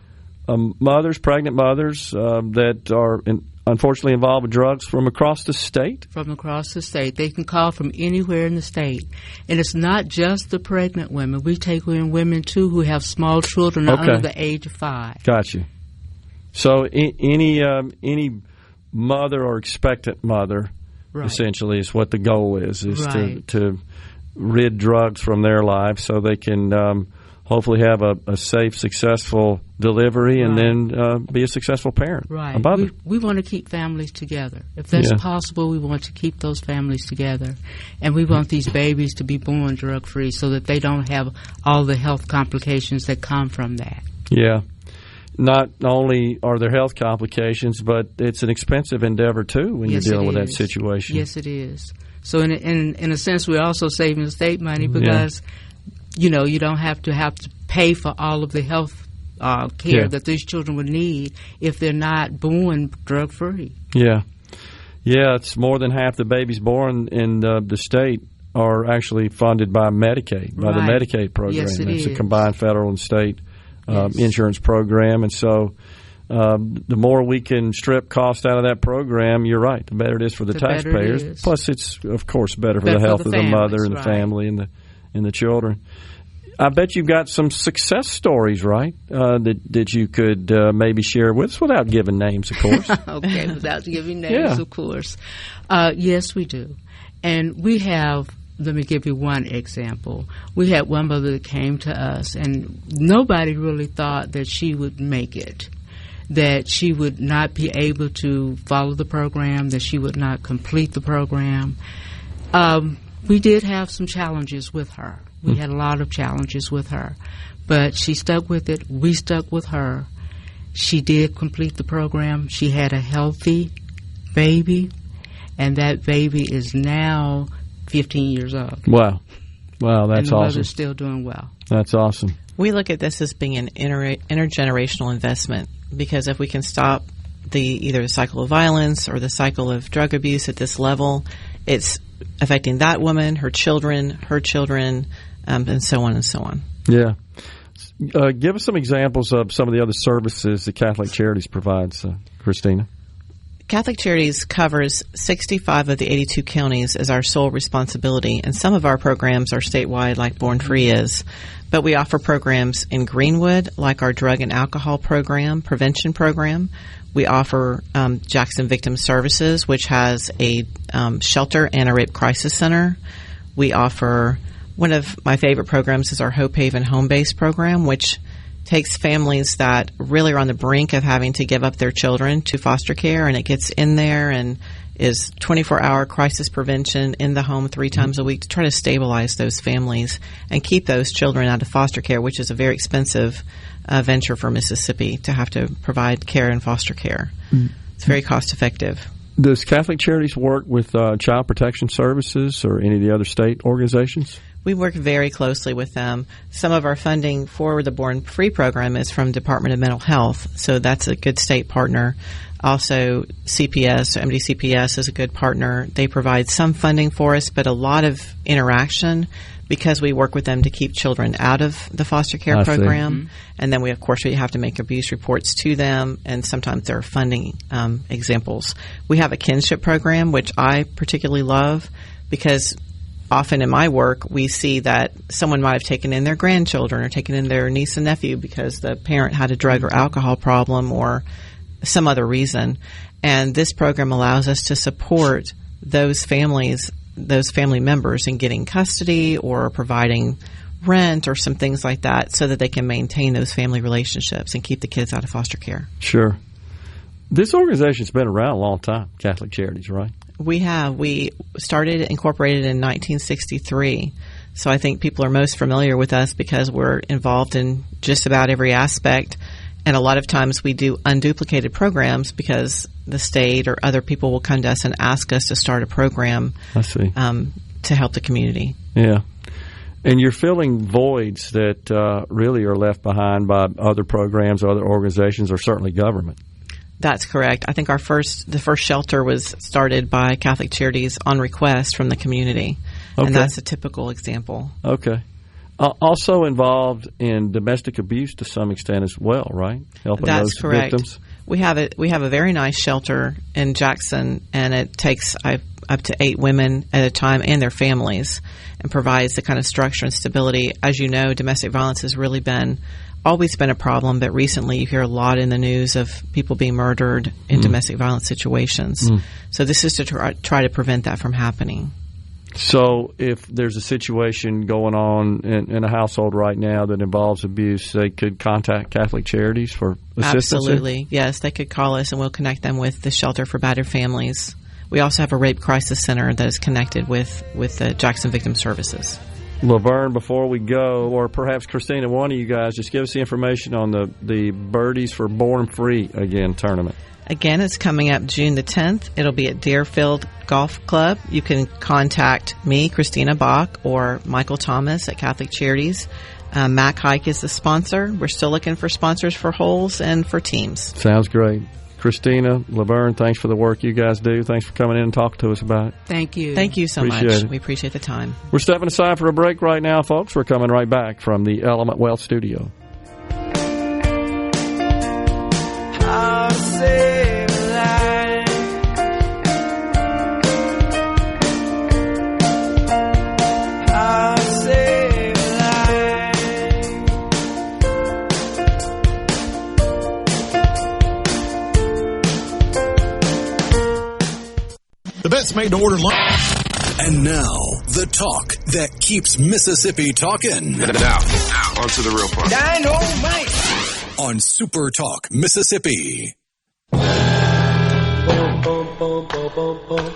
mothers, pregnant mothers that are unfortunately involved with drugs from across the state? From across the state. They can call from anywhere in the state. And it's not just the pregnant women. We take in women, too, who have small children under the age of 5. Got you. So any mother or expectant mother, essentially, is what the goal is to rid drugs from their lives so they can hopefully have a safe, successful delivery and then be a successful parent. Right. We want to keep families together. If that's possible, we want to keep those families together. And we want these babies to be born drug-free so that they don't have all the health complications that come from that. Yeah. Not only are there health complications, but it's an expensive endeavor, too, when you're dealing with that situation. Yes, it is. So in a sense, we're also saving state money because you don't have to pay for all of the health care that these children would need if they're not born drug-free. Yeah. Yeah, it's more than half the babies born in the state are actually funded by Medicaid, by the Medicaid program. Yes, it's a combined federal and state insurance program. And so the more we can strip cost out of that program, you're right, the better it is for the taxpayers. Plus, it's, of course, better for the health of the mother and the family and the children. I bet you've got some success stories, right, that you could maybe share with us without giving names, of course. Okay, without giving names, of course. Yes, we do. And we have, let me give you one example. We had one mother that came to us, and nobody really thought that she would make it, that she would not be able to follow the program, that she would not complete the program. We did have some challenges with her. We had a lot of challenges with her. But she stuck with it. We stuck with her. She did complete the program. She had a healthy baby, and that baby is now 15 years old. Wow. Wow, that's awesome. And the mother's awesome. Still doing well. That's awesome. We look at this as being an intergenerational investment because if we can stop either the cycle of violence or the cycle of drug abuse at this level, it's affecting that woman, her children, and so on and so on. Yeah. Give us some examples of some of the other services that Catholic Charities provides, Christina. Catholic Charities covers 65 of the 82 counties as our sole responsibility, and some of our programs are statewide like Born Free is. But we offer programs in Greenwood, like our drug and alcohol prevention program. We offer Jackson Victim Services, which has a shelter and a rape crisis center. We offer, one of my favorite programs is our Hope Haven home-based program, which takes families that really are on the brink of having to give up their children to foster care, and it gets in there and is 24-hour crisis prevention in the home 3 times a week to try to stabilize those families and keep those children out of foster care, which is a very expensive venture for Mississippi to have to provide care and foster care. It's very cost effective. Does Catholic Charities work with Child Protection Services or any of the other state organizations? We work very closely with them. Some of our funding for the Born Free program is from Department of Mental Health, so that's a good state partner. Also, CPS, MDCPS is a good partner. They provide some funding for us, but a lot of interaction because we work with them to keep children out of the foster care program. And then we have to make abuse reports to them, and sometimes there are funding examples. We have a kinship program, which I particularly love because often in my work, we see that someone might have taken in their grandchildren or taken in their niece and nephew because the parent had a drug or alcohol problem or some other reason. And this program allows us to support those families, those family members in getting custody or providing rent or some things like that so that they can maintain those family relationships and keep the kids out of foster care. Sure. This organization's been around a long time, Catholic Charities, right? We have. We started, incorporated in 1963. So I think people are most familiar with us because we're involved in just about every aspect. And a lot of times we do unduplicated programs because the state or other people will come to us and ask us to start a program to help the community. Yeah. And you're filling voids that really are left behind by other programs, other organizations, or certainly government. That's correct. I think the first shelter was started by Catholic Charities on request from the community, and that's a typical example. Okay. Also involved in domestic abuse to some extent as well, right? Helping those victims. We have a very nice shelter in Jackson, and it takes up to 8 women at a time and their families, and provides the kind of structure and stability. As you know, domestic violence has really always been a problem, but recently you hear a lot in the news of people being murdered in domestic violence situations. So this is to try to prevent that from happening. So if there's a situation going on in a household right now that involves abuse, they could contact Catholic Charities for assistance? Absolutely. Yes, they could call us and we'll connect them with the Shelter for Battered Families. We also have a rape crisis center that is connected with the Jackson Victim Services. Laverne, before we go, or perhaps Christina, one of you guys, just give us the information on the Birdies for Born Free Again tournament. Again, it's coming up June the 10th. It'll be at Deerfield Golf Club. You can contact me, Christina Bach, or Michael Thomas at Catholic Charities. Mac Hike is the sponsor. We're still looking for sponsors for holes and for teams. Sounds great. Christina, Laverne, thanks for the work you guys do. Thanks for coming in and talking to us about it. Thank you. Thank you so much. We appreciate the time. We're stepping aside for a break right now, folks. We're coming right back from the Element Wealth Studio. I'll save a life. I'll save a life. The best made-to-order lunch. And now, the talk that keeps Mississippi talking. Now, on to the real part. Dynamite. On SuperTalk, Mississippi. Bum, bum, bum, bum, bum, bum.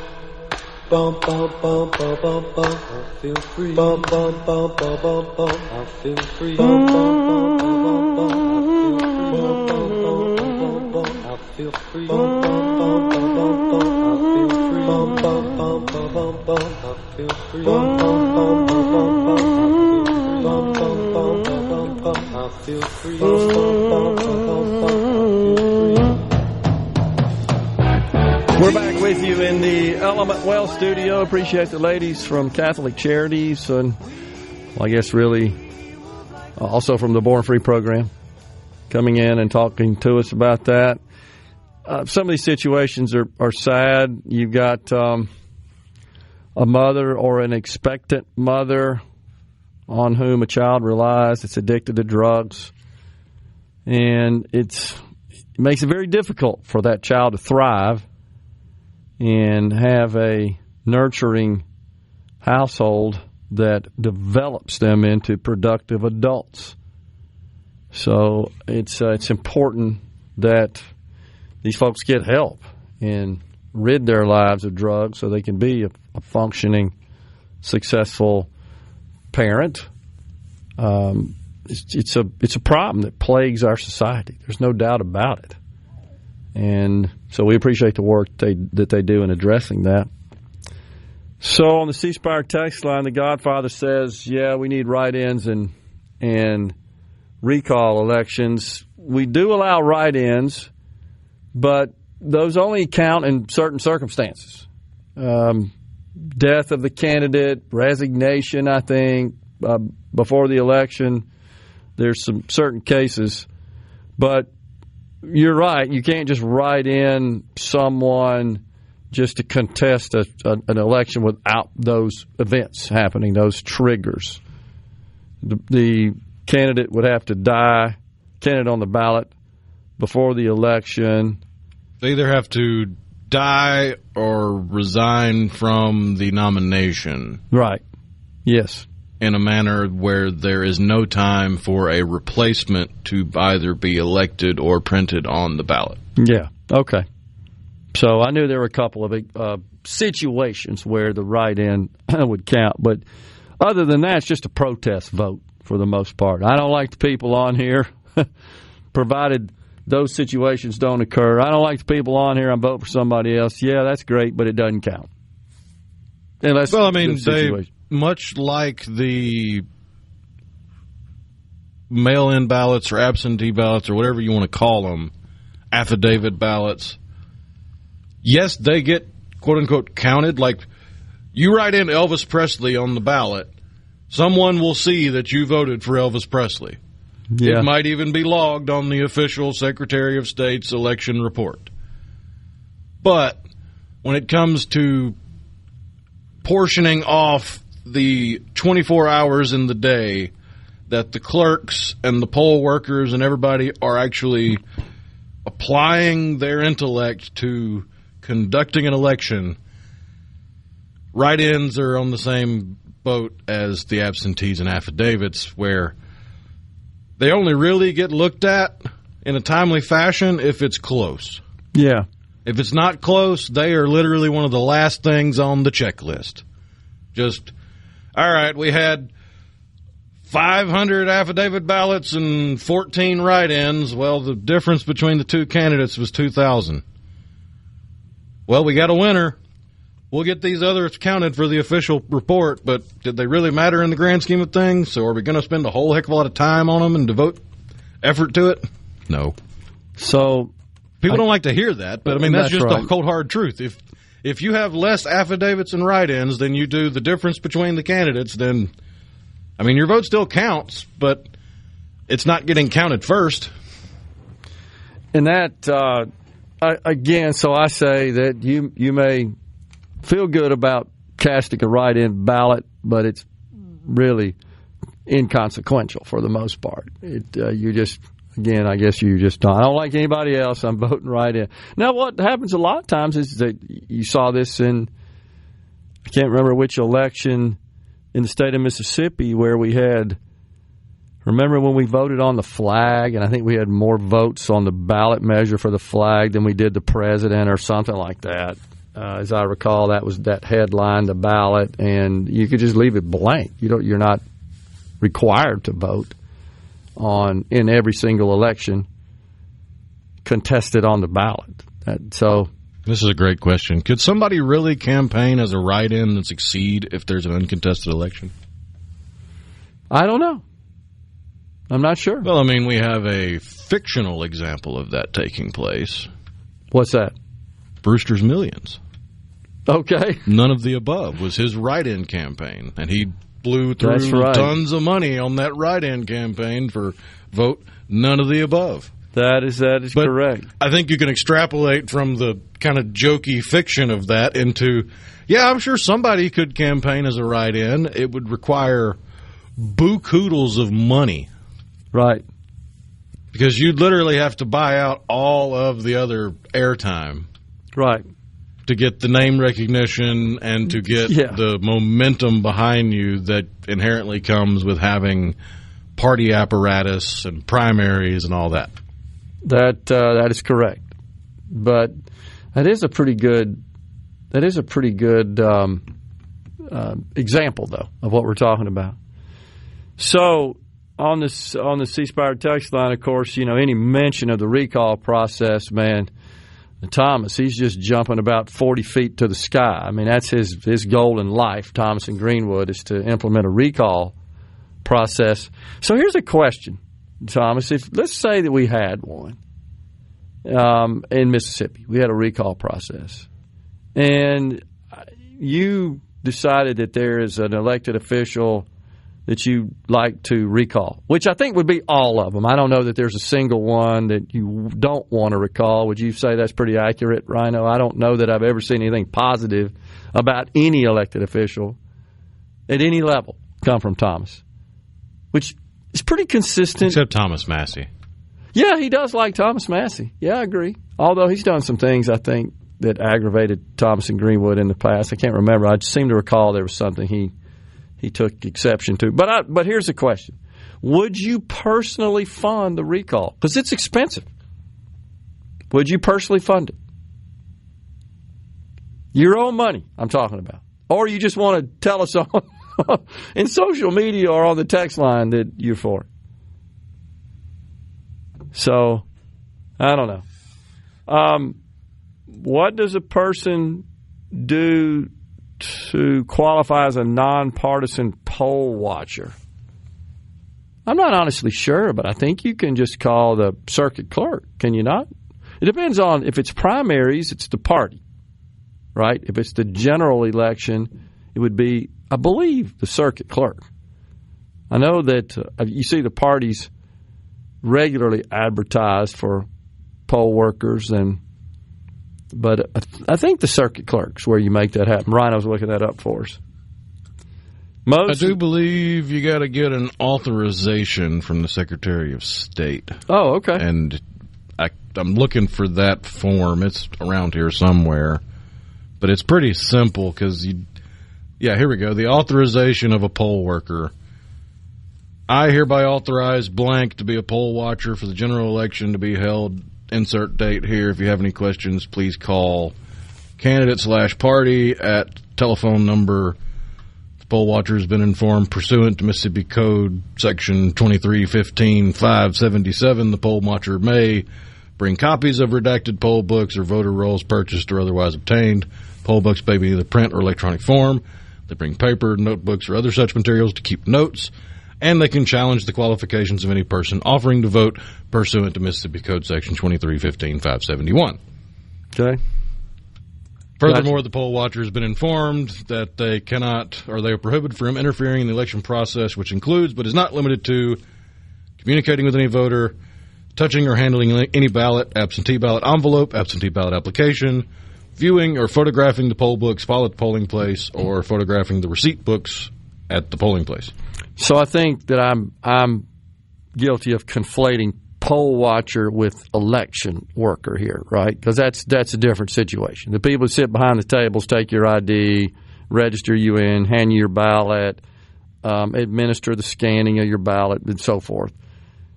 Bum, bum, bum, bum, bum, bum. I feel free. Bum, bum, bum, bum, bum, bum. I feel free. Bum, bum, bum, bum, bum, bum. I feel free. Bum, bum, bum, bum, bum, bum. I feel free. Bum, bum, bum, bum, bum, bum. I feel free. Bum, bum, bum, bum, bum, bum. Bum, bum, bum, bum, bum, bum. I feel free. Bum, bum, bum, bum, bum, bum. We're back with you in the Element Wealth Studio. Appreciate the ladies from Catholic Charities and, well, I guess really also from the Born Free program coming in and talking to us about that. Some of these situations are sad. You've got a mother or an expectant mother on whom a child relies that's addicted to drugs. And it makes it very difficult for that child to thrive and have a nurturing household that develops them into productive adults. So it's important that these folks get help and rid their lives of drugs so they can be a functioning, successful parent. It's a problem that plagues our society. There's no doubt about it. And so we appreciate the work that they do in addressing that. So on the C Spire text line, the Godfather says, yeah, we need write-ins and recall elections. We do allow write-ins, but those only count in certain circumstances. Death of the candidate, resignation, I think, before the election. There's some certain cases. But you're right. You can't just write in someone just to contest an election without those events happening, those triggers. The candidate would have to die, candidate on the ballot, before the election. They either have to die or resign from the nomination. Right. Yes. In a manner where there is no time for a replacement to either be elected or printed on the ballot. Yeah. Okay. So I knew there were a couple of situations where the write-in would count, but other than that, it's just a protest vote for the most part. I don't like the people on here, provided those situations don't occur. I don't like the people on here. I'm voting for somebody else. Yeah, that's great, but it doesn't count. Unless well, I mean, much like the mail-in ballots or absentee ballots or whatever you want to call them, affidavit ballots, yes, they get, quote-unquote, counted. Like, you write in Elvis Presley on the ballot, someone will see that you voted for Elvis Presley. Yeah. It might even be logged on the official Secretary of State's election report. But when it comes to portioning off the 24 hours in the day that the clerks and the poll workers and everybody are actually applying their intellect to conducting an election, write-ins are on the same boat as the absentees and affidavits, where they only really get looked at in a timely fashion if it's close. Yeah. If it's not close, they are literally one of the last things on the checklist. Just, all right, we had 500 affidavit ballots and 14 write-ins. Well, the difference between the two candidates was 2,000. Well, we got a winner. We'll get these others counted for the official report, but did they really matter in the grand scheme of things? So are we going to spend a whole heck of a lot of time on them and devote effort to it? No. So people don't like to hear that, but I mean, that's just the cold, hard truth. If you have less affidavits and write-ins than you do the difference between the candidates, then, I mean, your vote still counts, but it's not getting counted first. And that, again, so I say that you may feel good about casting a write-in ballot, but it's really inconsequential for the most part. You just, again, I guess you just don't. I don't like anybody else. I'm voting write-in. Now, what happens a lot of times is that you saw this in, I can't remember which election in the state of Mississippi, where we had, remember when we voted on the flag, and I think we had more votes on the ballot measure for the flag than we did the president or something like that. As I recall, that headlined the ballot, and you could just leave it blank. You're not required to vote in every single election contested on the ballot. So this is a great question. Could somebody really campaign as a write-in and succeed if there's an uncontested election? I don't know. I'm not sure. Well, I mean, we have a fictional example of that taking place. What's that? Brewster's Millions. Okay. None of the above was his write-in campaign, and he blew through tons of money on that write-in campaign for vote none of the above. That is correct. I think you can extrapolate from the kind of jokey fiction of that into, yeah, I'm sure somebody could campaign as a write-in. It would require buku-doodles of money. Right. Because you'd literally have to buy out all of the other airtime. Right. To get the name recognition and to get the momentum behind you that inherently comes with having party apparatus and primaries and all that. That is correct. But that is a pretty good example, though, of what we're talking about. So on the C Spire text line, of course, any mention of the recall process, man, Thomas, he's just jumping about 40 feet to the sky. I mean, that's his goal in life, Thomas and Greenwood, is to implement a recall process. So here's a question, Thomas. Let's say that we had one in Mississippi. We had a recall process. And you decided that there is an elected official that you like to recall, which I think would be all of them. I don't know that there's a single one that you don't want to recall. Would you say that's pretty accurate, Rhino? I don't know that I've ever seen anything positive about any elected official at any level come from Thomas, which is pretty consistent. Except Thomas Massey. Yeah, he does like Thomas Massey. Yeah, I agree. Although he's done some things, I think, that aggravated Thomas and Greenwood in the past. I can't remember. I just seem to recall there was something he took exception to. But here's the question. Would you personally fund the recall? Because it's expensive. Would you personally fund it? Your own money, I'm talking about. Or you just want to tell us on in social media or on the text line that you're for it. So, I don't know. What does a person do to qualify as a nonpartisan poll watcher? I'm not honestly sure, but I think you can just call the circuit clerk, can you not? It depends on, if it's primaries, it's the party, right? If it's the general election, it would be, I believe, the circuit clerk. I know that you see the parties regularly advertised for poll workers, but I think the circuit clerk's where you make that happen. Rhino's looking that up for us. I do believe you got to get an authorization from the Secretary of State. Oh, okay. And I'm looking for that form. It's around here somewhere. But it's pretty simple because here we go. The authorization of a poll worker. I hereby authorize blank to be a poll watcher for the general election to be held. Insert date here. If you have any questions, please call candidate/party at telephone number. The poll watcher has been informed pursuant to Mississippi Code Section 2315-577. The poll watcher may bring copies of redacted poll books or voter rolls purchased or otherwise obtained. Poll books may be either print or electronic form. They bring paper, notebooks, or other such materials to keep notes. And they can challenge the qualifications of any person offering to vote pursuant to Mississippi Code Section 2315-571. Okay. Furthermore, the poll watcher has been informed that they cannot, or they are prohibited from interfering in the election process, which includes but is not limited to communicating with any voter, touching or handling any ballot, absentee ballot envelope, absentee ballot application, viewing or photographing the poll books while at the polling place, or photographing the receipt books at the polling place. So I think that I'm guilty of conflating poll watcher with election worker here, right? Because that's a different situation. The people who sit behind the tables take your ID, register you in, hand you your ballot, administer the scanning of your ballot, and so forth.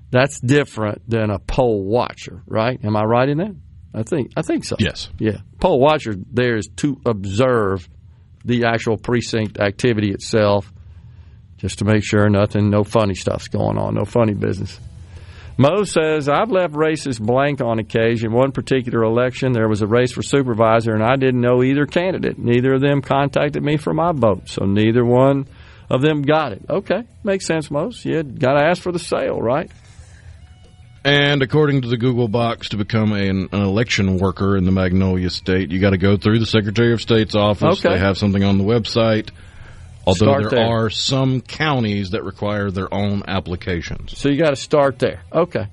That's different than a poll watcher, right? Am I right in that? I think so. Yes. Yeah. Poll watcher there is to observe the actual precinct activity itself, just to make sure no funny stuff's going on, no funny business. Mo says, I've left races blank on occasion. One particular election, there was a race for supervisor, and I didn't know either candidate. Neither of them contacted me for my vote, so neither one of them got it. Okay, makes sense, Mo. You got to ask for the sale, right? And according to the Google box, to become an election worker in the Magnolia State, you got to go through the Secretary of State's office. Okay. They have something on the website. Although there are some counties that require their own applications. So you got to start there. Okay.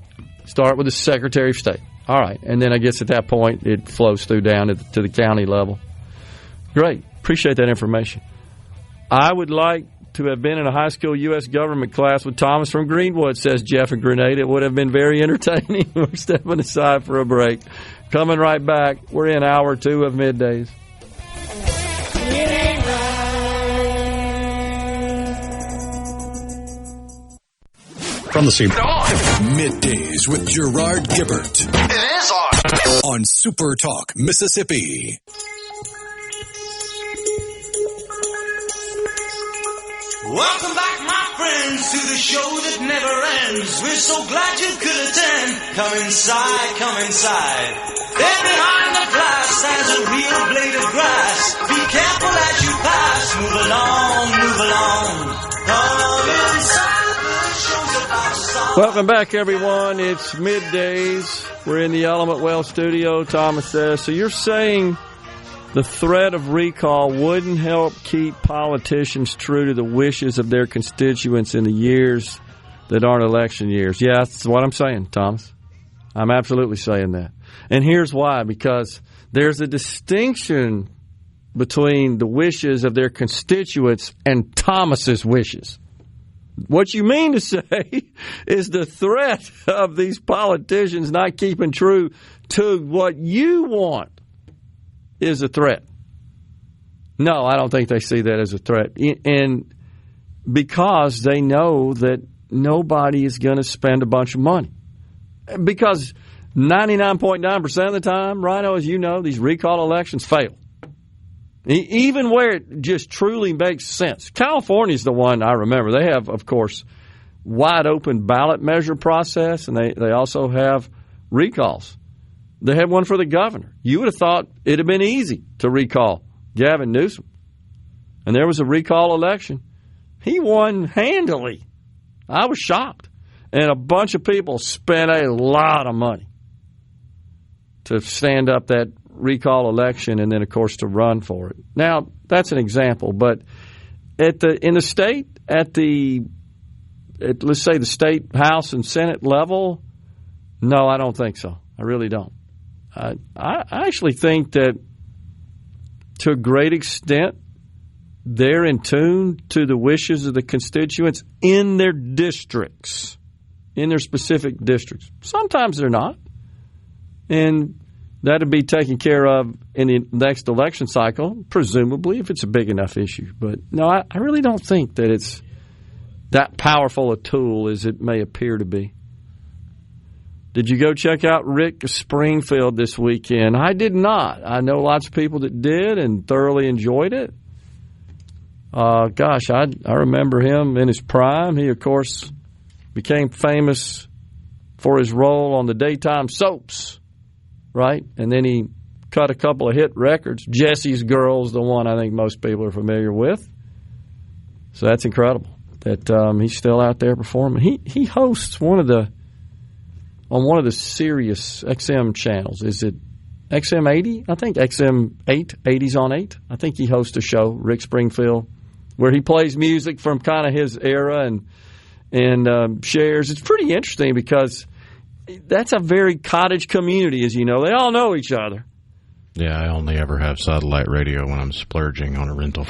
Start with the Secretary of State. All right. And then I guess at that point it flows through down to the county level. Great. Appreciate that information. I would like to have been in a high school U.S. government class with Thomas from Greenwood, says Jeff in Grenada. It would have been very entertaining. We're stepping aside for a break. Coming right back. We're in hour 2 of Middays. From the Middays with Gerard Gibert. It is on SuperTalk, Mississippi. Welcome back, my friends, to the show that never ends. We're so glad you could attend. Come inside, come inside. There behind the glass stands a real blade of grass. Be careful as you pass. Move along, move along. Come inside. Welcome back, everyone. It's Middays. We're in the Element Well studio, Thomas says. So you're saying The threat of recall wouldn't help keep politicians true to the wishes of their constituents in the years that aren't election years. Yeah, that's what I'm saying, Thomas. I'm absolutely saying that. And here's why. Because there's a distinction between the wishes of their constituents and Thomas's wishes. What you mean to say is the threat of these politicians not keeping true to what you want is a threat. No, I don't think they see that as a threat. And because they know that nobody is going to spend a bunch of money. Because 99.9% of the time, Rhino, as you know, these recall elections fail. Even where it just truly makes sense. California's the one I remember. They have, of course, wide open ballot measure process, and they also have recalls. They had one for the governor. You would have thought it would have been easy to recall Gavin Newsom. And there was a recall election. He won handily. I was shocked. And a bunch of people spent a lot of money to stand up that recall election and then, of course, to run for it. Now, that's an example. But in the state, let's say the state House and Senate level, no, I don't think so. I really don't. I actually think that to a great extent, they're in tune to the wishes of the constituents in their districts, in their specific districts. Sometimes they're not. And that would be taken care of in the next election cycle, presumably, if it's a big enough issue. But no, I really don't think that it's that powerful a tool as it may appear to be. Did you go check out Rick Springfield this weekend? I did not. I know lots of people that did and thoroughly enjoyed it. Gosh, I remember him in his prime. He, of course, became famous for his role on the daytime soaps, right? And then he cut a couple of hit records. Jesse's Girl's the one I think most people are familiar with. So that's incredible that he's still out there performing. He hosts on one of the Sirius XM channels. Is it XM 80? I think XM 8, 80's on 8. I think he hosts a show, Rick Springfield, where he plays music from kind of his era and shares. It's pretty interesting because that's a very cottage community, as you know. They all know each other. Yeah, I only ever have satellite radio when I'm splurging on a rental.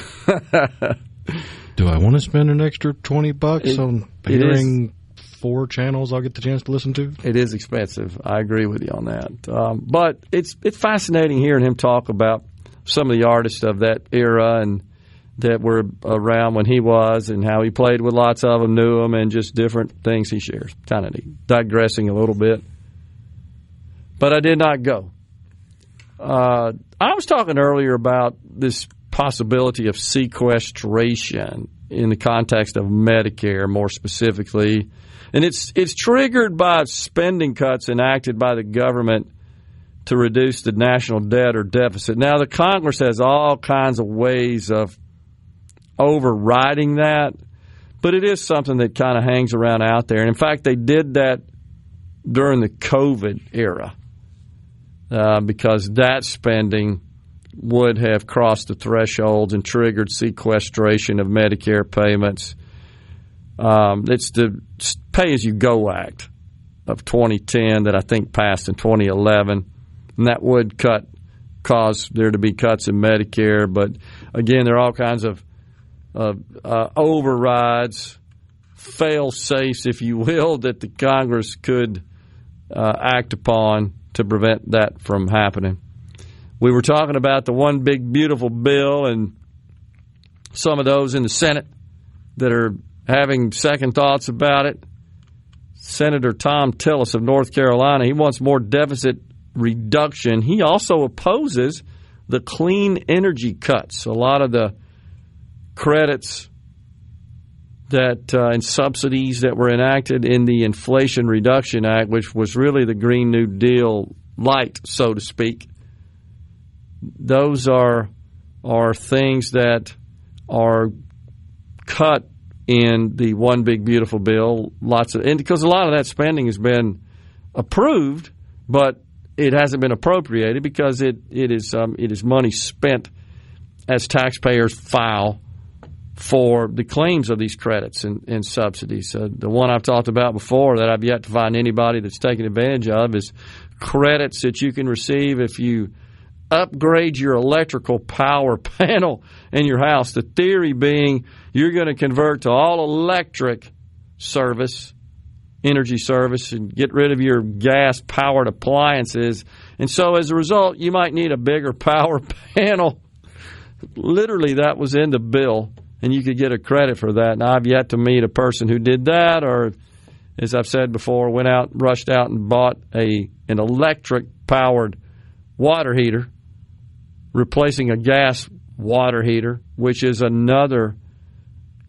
Do I want to spend an extra $20 on hearing 4 channels I'll get the chance to listen to? It is expensive. I agree with you on that. But it's fascinating hearing him talk about some of the artists of that era and that were around when he was and how he played with lots of them, knew them, and just different things he shares. Kind of neat. Digressing a little bit. But I did not go. I was talking earlier about this possibility of sequestration in the context of Medicare, more specifically. And it's triggered by spending cuts enacted by the government to reduce the national debt or deficit. Now, the Congress has all kinds of ways of overriding that, but it is something that kind of hangs around out there. And, in fact, they did that during the COVID era because that spending would have crossed the thresholds and triggered sequestration of Medicare payments. It's the Pay-As-You-Go Act of 2010 that I think passed in 2011, and that would cause there to be cuts in Medicare. But, again, there are all kinds of overrides, fail-safes, if you will, that the Congress could act upon to prevent that from happening. We were talking about the one big beautiful bill and some of those in the Senate that are having second thoughts about it. Senator Tom Tillis of North Carolina, he wants more deficit reduction. He also opposes the clean energy cuts. A lot of the credits that and subsidies that were enacted in the Inflation Reduction Act, which was really the Green New Deal light, so to speak. Those are things that are cut in the One Big Beautiful Bill. And because a lot of that spending has been approved, but it hasn't been appropriated because it is money spent as taxpayers file for the claims of these credits and subsidies. The one I've talked about before that I've yet to find anybody that's taken advantage of is credits that you can receive if you upgrade your electrical power panel in your house. The theory being you're going to convert to all electric service, energy service, and get rid of your gas-powered appliances. And so as a result, you might need a bigger power panel. Literally, that was in the bill, and you could get a credit for that. And I've yet to meet a person who did that, or, as I've said before, rushed out and bought an electric-powered water heater, replacing a gas water heater, which is another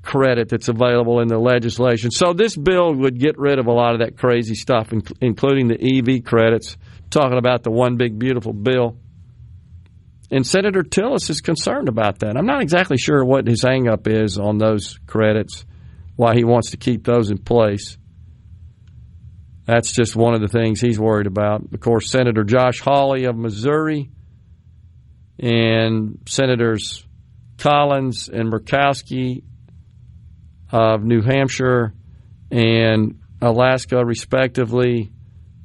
credit that's available in the legislation. So this bill would get rid of a lot of that crazy stuff, including the EV credits, talking about the one big beautiful bill. And Senator Tillis is concerned about that. I'm not exactly sure what his hang-up is on those credits, why he wants to keep those in place. That's just one of the things he's worried about. Of course, Senator Josh Hawley of Missouri and Senators Collins and Murkowski of New Hampshire and Alaska, respectively,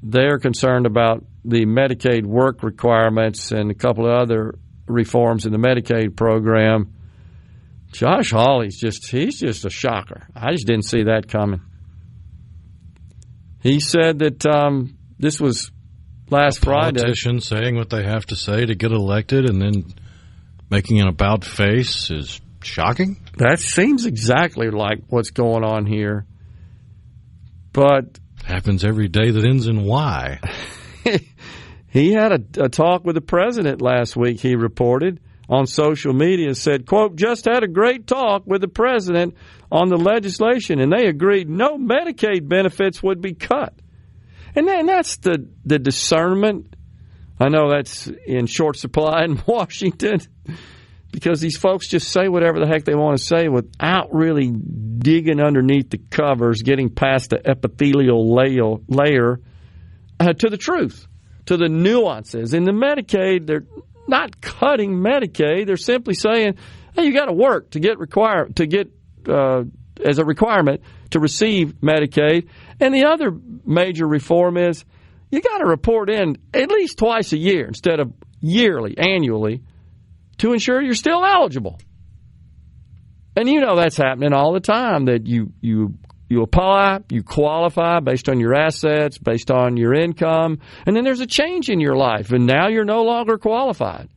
they're concerned about the Medicaid work requirements and a couple of other reforms in the Medicaid program. Josh Hawley's he's just a shocker. I just didn't see that coming. He said that this was last Friday. Politicians saying what they have to say to get elected and then making an about face is shocking. That seems exactly like what's going on here. But happens every day that ends in Y. He had a talk with the president last week, he reported on social media, said, quote, just had a great talk with the president on the legislation, and they agreed no Medicaid benefits would be cut. And that's the discernment. I know that's in short supply in Washington because these folks just say whatever the heck they want to say without really digging underneath the covers, getting past the epithelial layer to the truth, to the nuances. In the Medicaid, they're not cutting Medicaid. They're simply saying, hey, you got to work to get as a requirement to receive Medicaid. And the other major reform is you got to report in at least twice a year instead of annually, to ensure you're still eligible. And you know that's happening all the time, that you apply, you qualify based on your assets, based on your income, and then there's a change in your life, and now you're no longer qualified.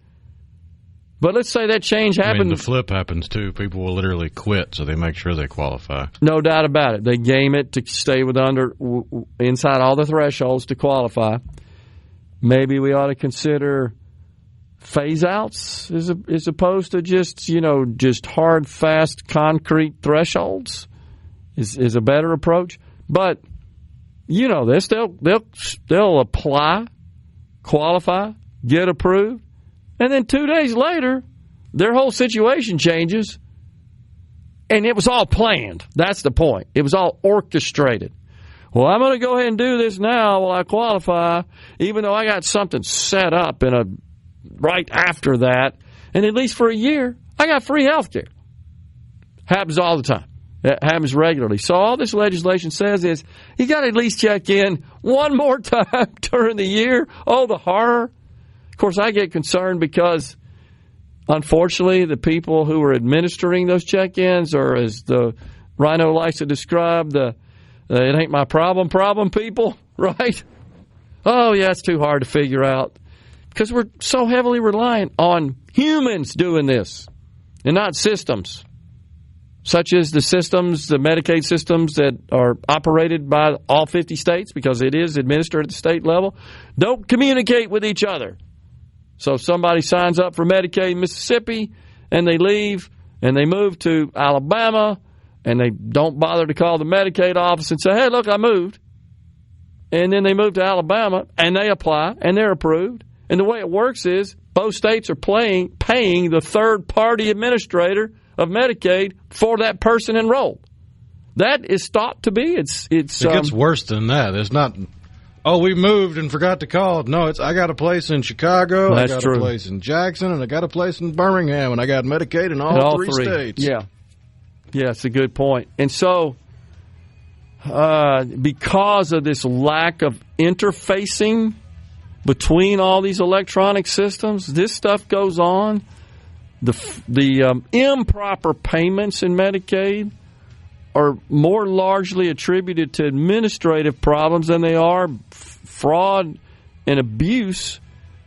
But let's say that change happened. I mean, the flip happens, too. People will literally quit, so they make sure they qualify. No doubt about it. They game it to stay inside all the thresholds to qualify. Maybe we ought to consider phase-outs as opposed to just hard, fast, concrete thresholds is a better approach. But you know this. They'll apply, qualify, get approved, and then 2 days later, their whole situation changes, and it was all planned. That's the point. It was all orchestrated. Well, I'm going to go ahead and do this now while I qualify, even though I got something set up right after that, and at least for a year, I got free health care. Happens all the time. It happens regularly. So all this legislation says is you got to at least check in one more time during the year. Oh, the horror. Of course, I get concerned because, unfortunately, the people who are administering those check-ins, or as the Rhino likes to describe, it ain't my problem people, right? Oh, yeah, it's too hard to figure out because we're so heavily reliant on humans doing this and not systems, such as the Medicaid systems that are operated by all 50 states, because it is administered at the state level, don't communicate with each other. So if somebody signs up for Medicaid in Mississippi and they leave and they move to Alabama and they don't bother to call the Medicaid office and say, hey, look, I moved. And then they move to Alabama and they apply and they're approved. And the way it works is both states are paying the third-party administrator of Medicaid for that person enrolled. That is thought to be. It gets worse than that. It's not oh, we moved and forgot to call. No, I got a place in Chicago, That's I got true. a place in Jackson, and I got a place in Birmingham, and I got Medicaid in all three states. Yeah. Yeah, it's a good point. And so, because of this lack of interfacing between all these electronic systems, this stuff goes on. The improper payments in Medicaid are more largely attributed to administrative problems than they are fraud and abuse.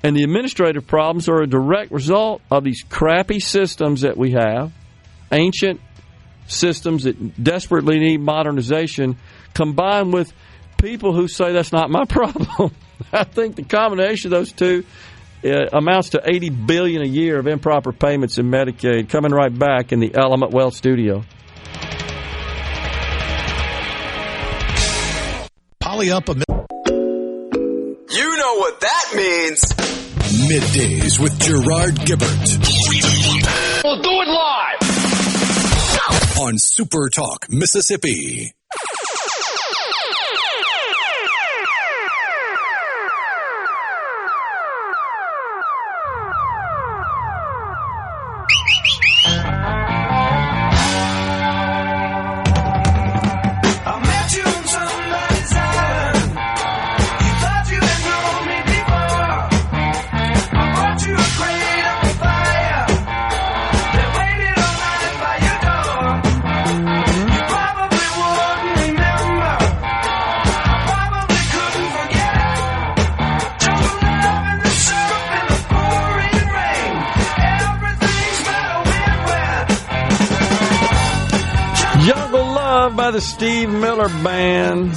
And the administrative problems are a direct result of these crappy systems that we have, ancient systems that desperately need modernization, combined with people who say that's not my problem. I think the combination of those two amounts to $80 billion a year of improper payments in Medicaid. Coming right back in the Element Wealth studio. Poly up a You know what that means. Middays with Gerard Gibert. We'll do it live. On SuperTalk, Mississippi. By the Steve Miller Band.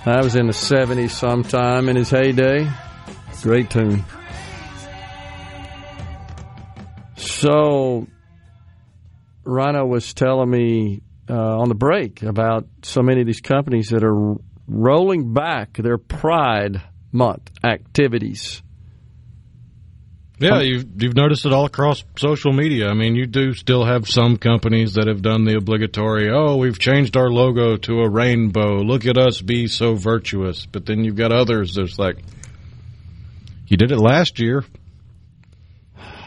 That was in the 70s sometime in his heyday. Great tune. So, Rhino was telling me on the break about so many of these companies that are rolling back their Pride Month activities. Yeah, you've noticed it all across social media. I mean, you do still have some companies that have done the obligatory, oh, we've changed our logo to a rainbow. Look at us be so virtuous. But then you've got others that's like, you did it last year.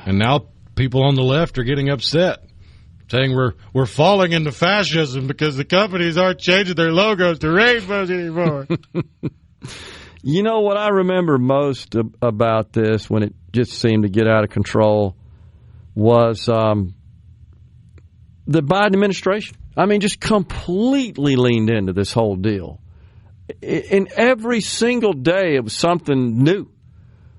And now people on the left are getting upset, saying we're falling into fascism because the companies aren't changing their logos to rainbows anymore. You know what I remember most about this when it just seemed to get out of control was the Biden administration. I mean, just completely leaned into this whole deal. In every single day, it was something new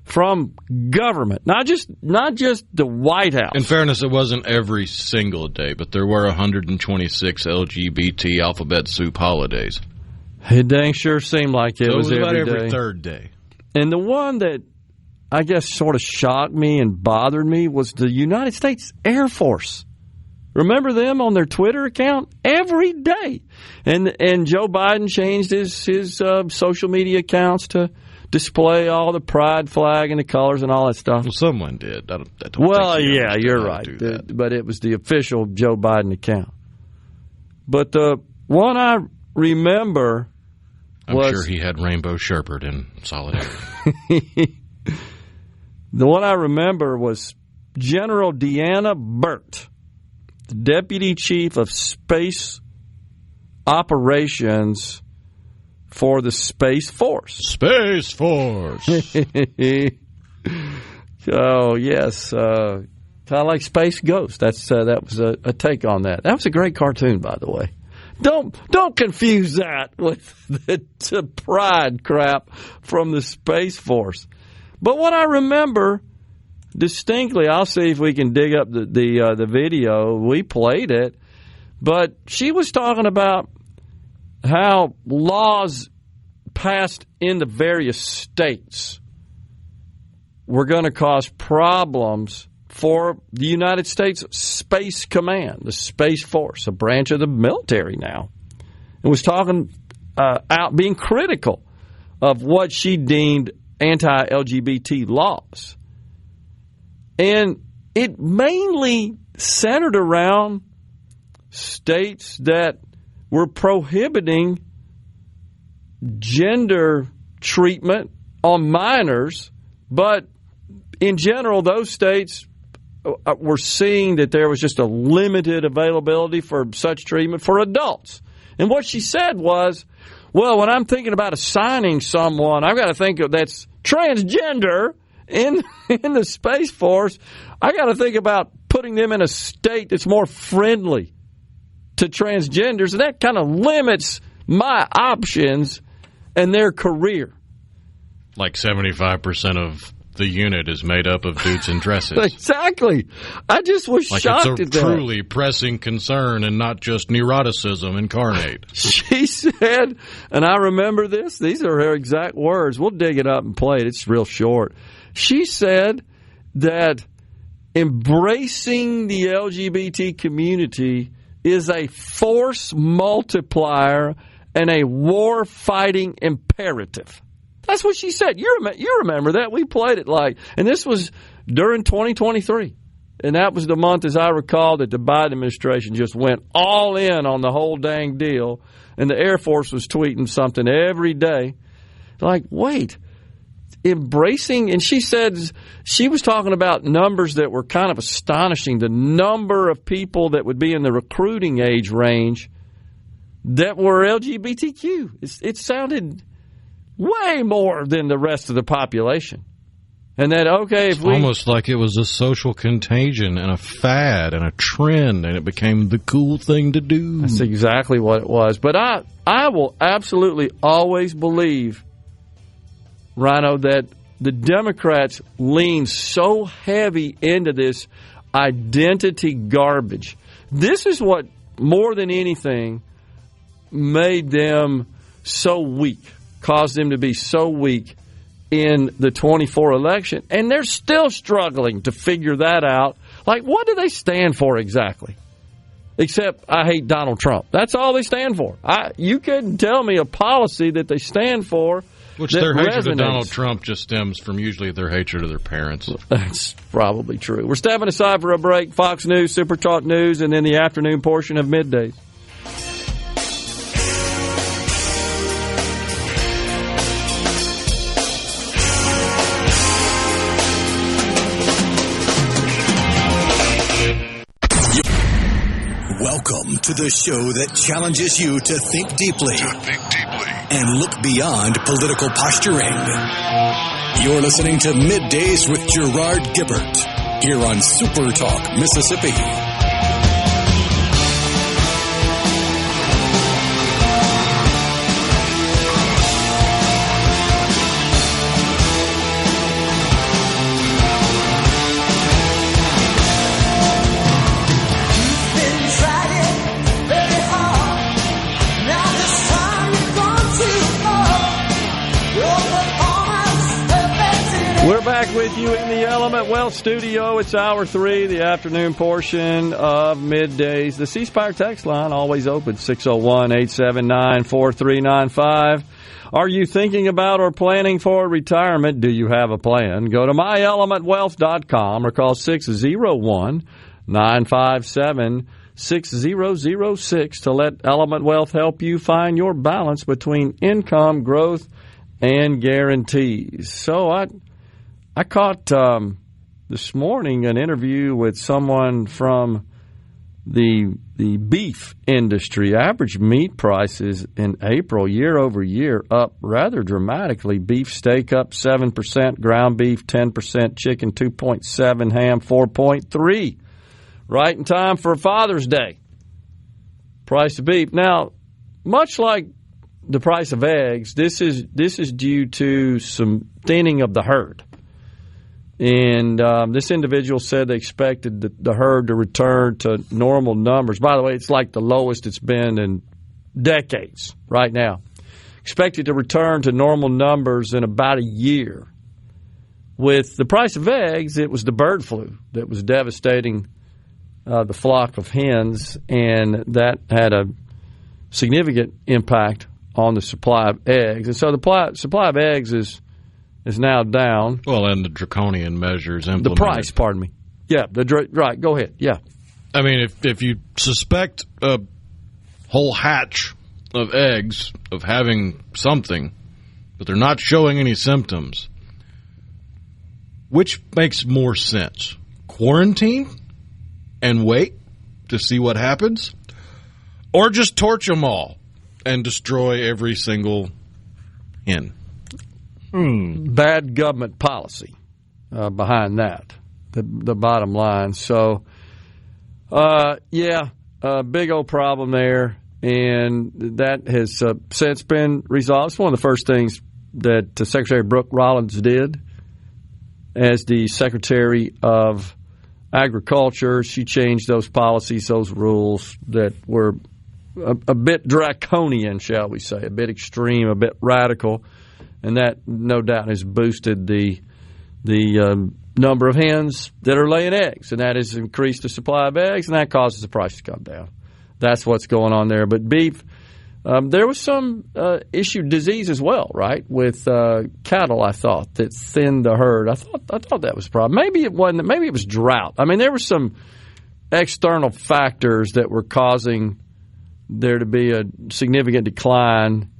from government, not just the White House. In fairness, it wasn't every single day, but there were 126 LGBT alphabet soup holidays. It dang sure seemed like it was about every every third day. And the one that I guess sort of shocked me and bothered me was the United States Air Force. Remember them on their Twitter account every day? And Joe Biden changed his social media accounts to display all the pride flag and the colors and all that stuff. Well, someone did. I don't well, think yeah, you're right. But it was the official Joe Biden account. But the one I remember I'm sure he had rainbow sherbet in solidarity. The one I remember was General Deanna Burt, the Deputy Chief of Space Operations for the Space Force. Space Force. Oh, yes. Kind of like Space Ghost. That was a take on that. That was a great cartoon, by the way. Don't confuse that with the pride crap from the Space Force. But what I remember distinctly, I'll see if we can dig up the video. We played it, but she was talking about how laws passed in the various states were going to cause problems for the United States Space Command, the Space Force, a branch of the military now, and was talking being critical of what she deemed anti-LGBT laws. And it mainly centered around states that were prohibiting gender treatment on minors, but in general, those states were seeing that there was just a limited availability for such treatment for adults. And what she said was, well, when I'm thinking about assigning someone, I've got to think of that's transgender in the Space Force. I got to think about putting them in a state that's more friendly to transgenders, and that kind of limits my options and their career. Like 75% of the unit is made up of dudes in dresses. Exactly. I just was shocked at that. It's a truly pressing concern and not just neuroticism incarnate. She said, and I remember this, these are her exact words. We'll dig it up and play it. It's real short. She said that embracing the LGBT community is a force multiplier and a war-fighting imperative. That's what she said. You remember that. We played it and this was during 2023. And that was the month, as I recall, that the Biden administration just went all in on the whole dang deal. And the Air Force was tweeting something every day. Wait, embracing, and she said she was talking about numbers that were kind of astonishing. The number of people that would be in the recruiting age range that were LGBTQ. It sounded way more than the rest of the population. And that, okay, if almost like it was a social contagion and a fad and a trend, and it became the cool thing to do. That's exactly what it was. But I will absolutely always believe, Rhino, that the Democrats lean so heavy into this identity garbage. This is what, more than anything, made them so weak. Caused them to be so weak in the 24 election. And they're still struggling to figure that out. What do they stand for exactly? Except, I hate Donald Trump. That's all they stand for. You couldn't tell me a policy that they stand for. Which their hatred of Donald Trump just stems from usually their hatred of their parents. That's probably true. We're stepping aside for a break. Fox News, SuperTalk News, and then the afternoon portion of Middays. Welcome to the show that challenges you to think deeply and look beyond political posturing. You're listening to Middays with Gerard Gibert here on SuperTalk, Mississippi. We're back with you in the Element Wealth studio. It's hour 3, the afternoon portion of Middays. The C Spire text line always open, 601-879-4395. Are you thinking about or planning for retirement? Do you have a plan? Go to myelementwealth.com or call 601-957-6006 to let Element Wealth help you find your balance between income, growth, and guarantees. So I caught this morning an interview with someone from the beef industry. Average meat prices in April, year over year, up rather dramatically. Beef steak up 7%, ground beef 10%, chicken 2.7%, ham 4.3%. Right in time for Father's Day. Price of beef. Now, much like the price of eggs, this is due to some thinning of the herd. And this individual said they expected the herd to return to normal numbers. By the way, it's like the lowest it's been in decades right now. Expected to return to normal numbers in about a year. With the price of eggs, it was the bird flu that was devastating the flock of hens, and that had a significant impact on the supply of eggs. And so the supply of eggs is now down. Well, and the draconian measures implemented. The price, pardon me. Yeah, right, go ahead, yeah. I mean, if you suspect a whole hatch of eggs of having something, but they're not showing any symptoms. Which makes more sense? Quarantine and wait to see what happens? Or just torch them all and destroy every single hen? Bad government policy behind that, the bottom line. So, big old problem there, and that has since been resolved. It's one of the first things that Secretary Brooke Rollins did as the Secretary of Agriculture. She changed those policies, those rules that were a bit draconian, shall we say, a bit extreme, a bit radical, and that no doubt has boosted the number of hens that are laying eggs, and that has increased the supply of eggs, and that causes the price to come down. That's what's going on there. But beef, there was some disease as well, right, with cattle, I thought, that thinned the herd. I thought that was a problem. Maybe it wasn't. Maybe it was drought. I mean, there were some external factors that were causing there to be a significant decline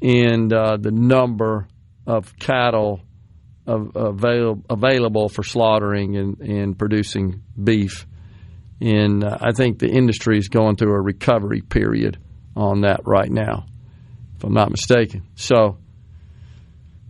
in the number of cattle available for slaughtering and producing beef. And I think the industry is going through a recovery period on that right now, if I'm not mistaken. So,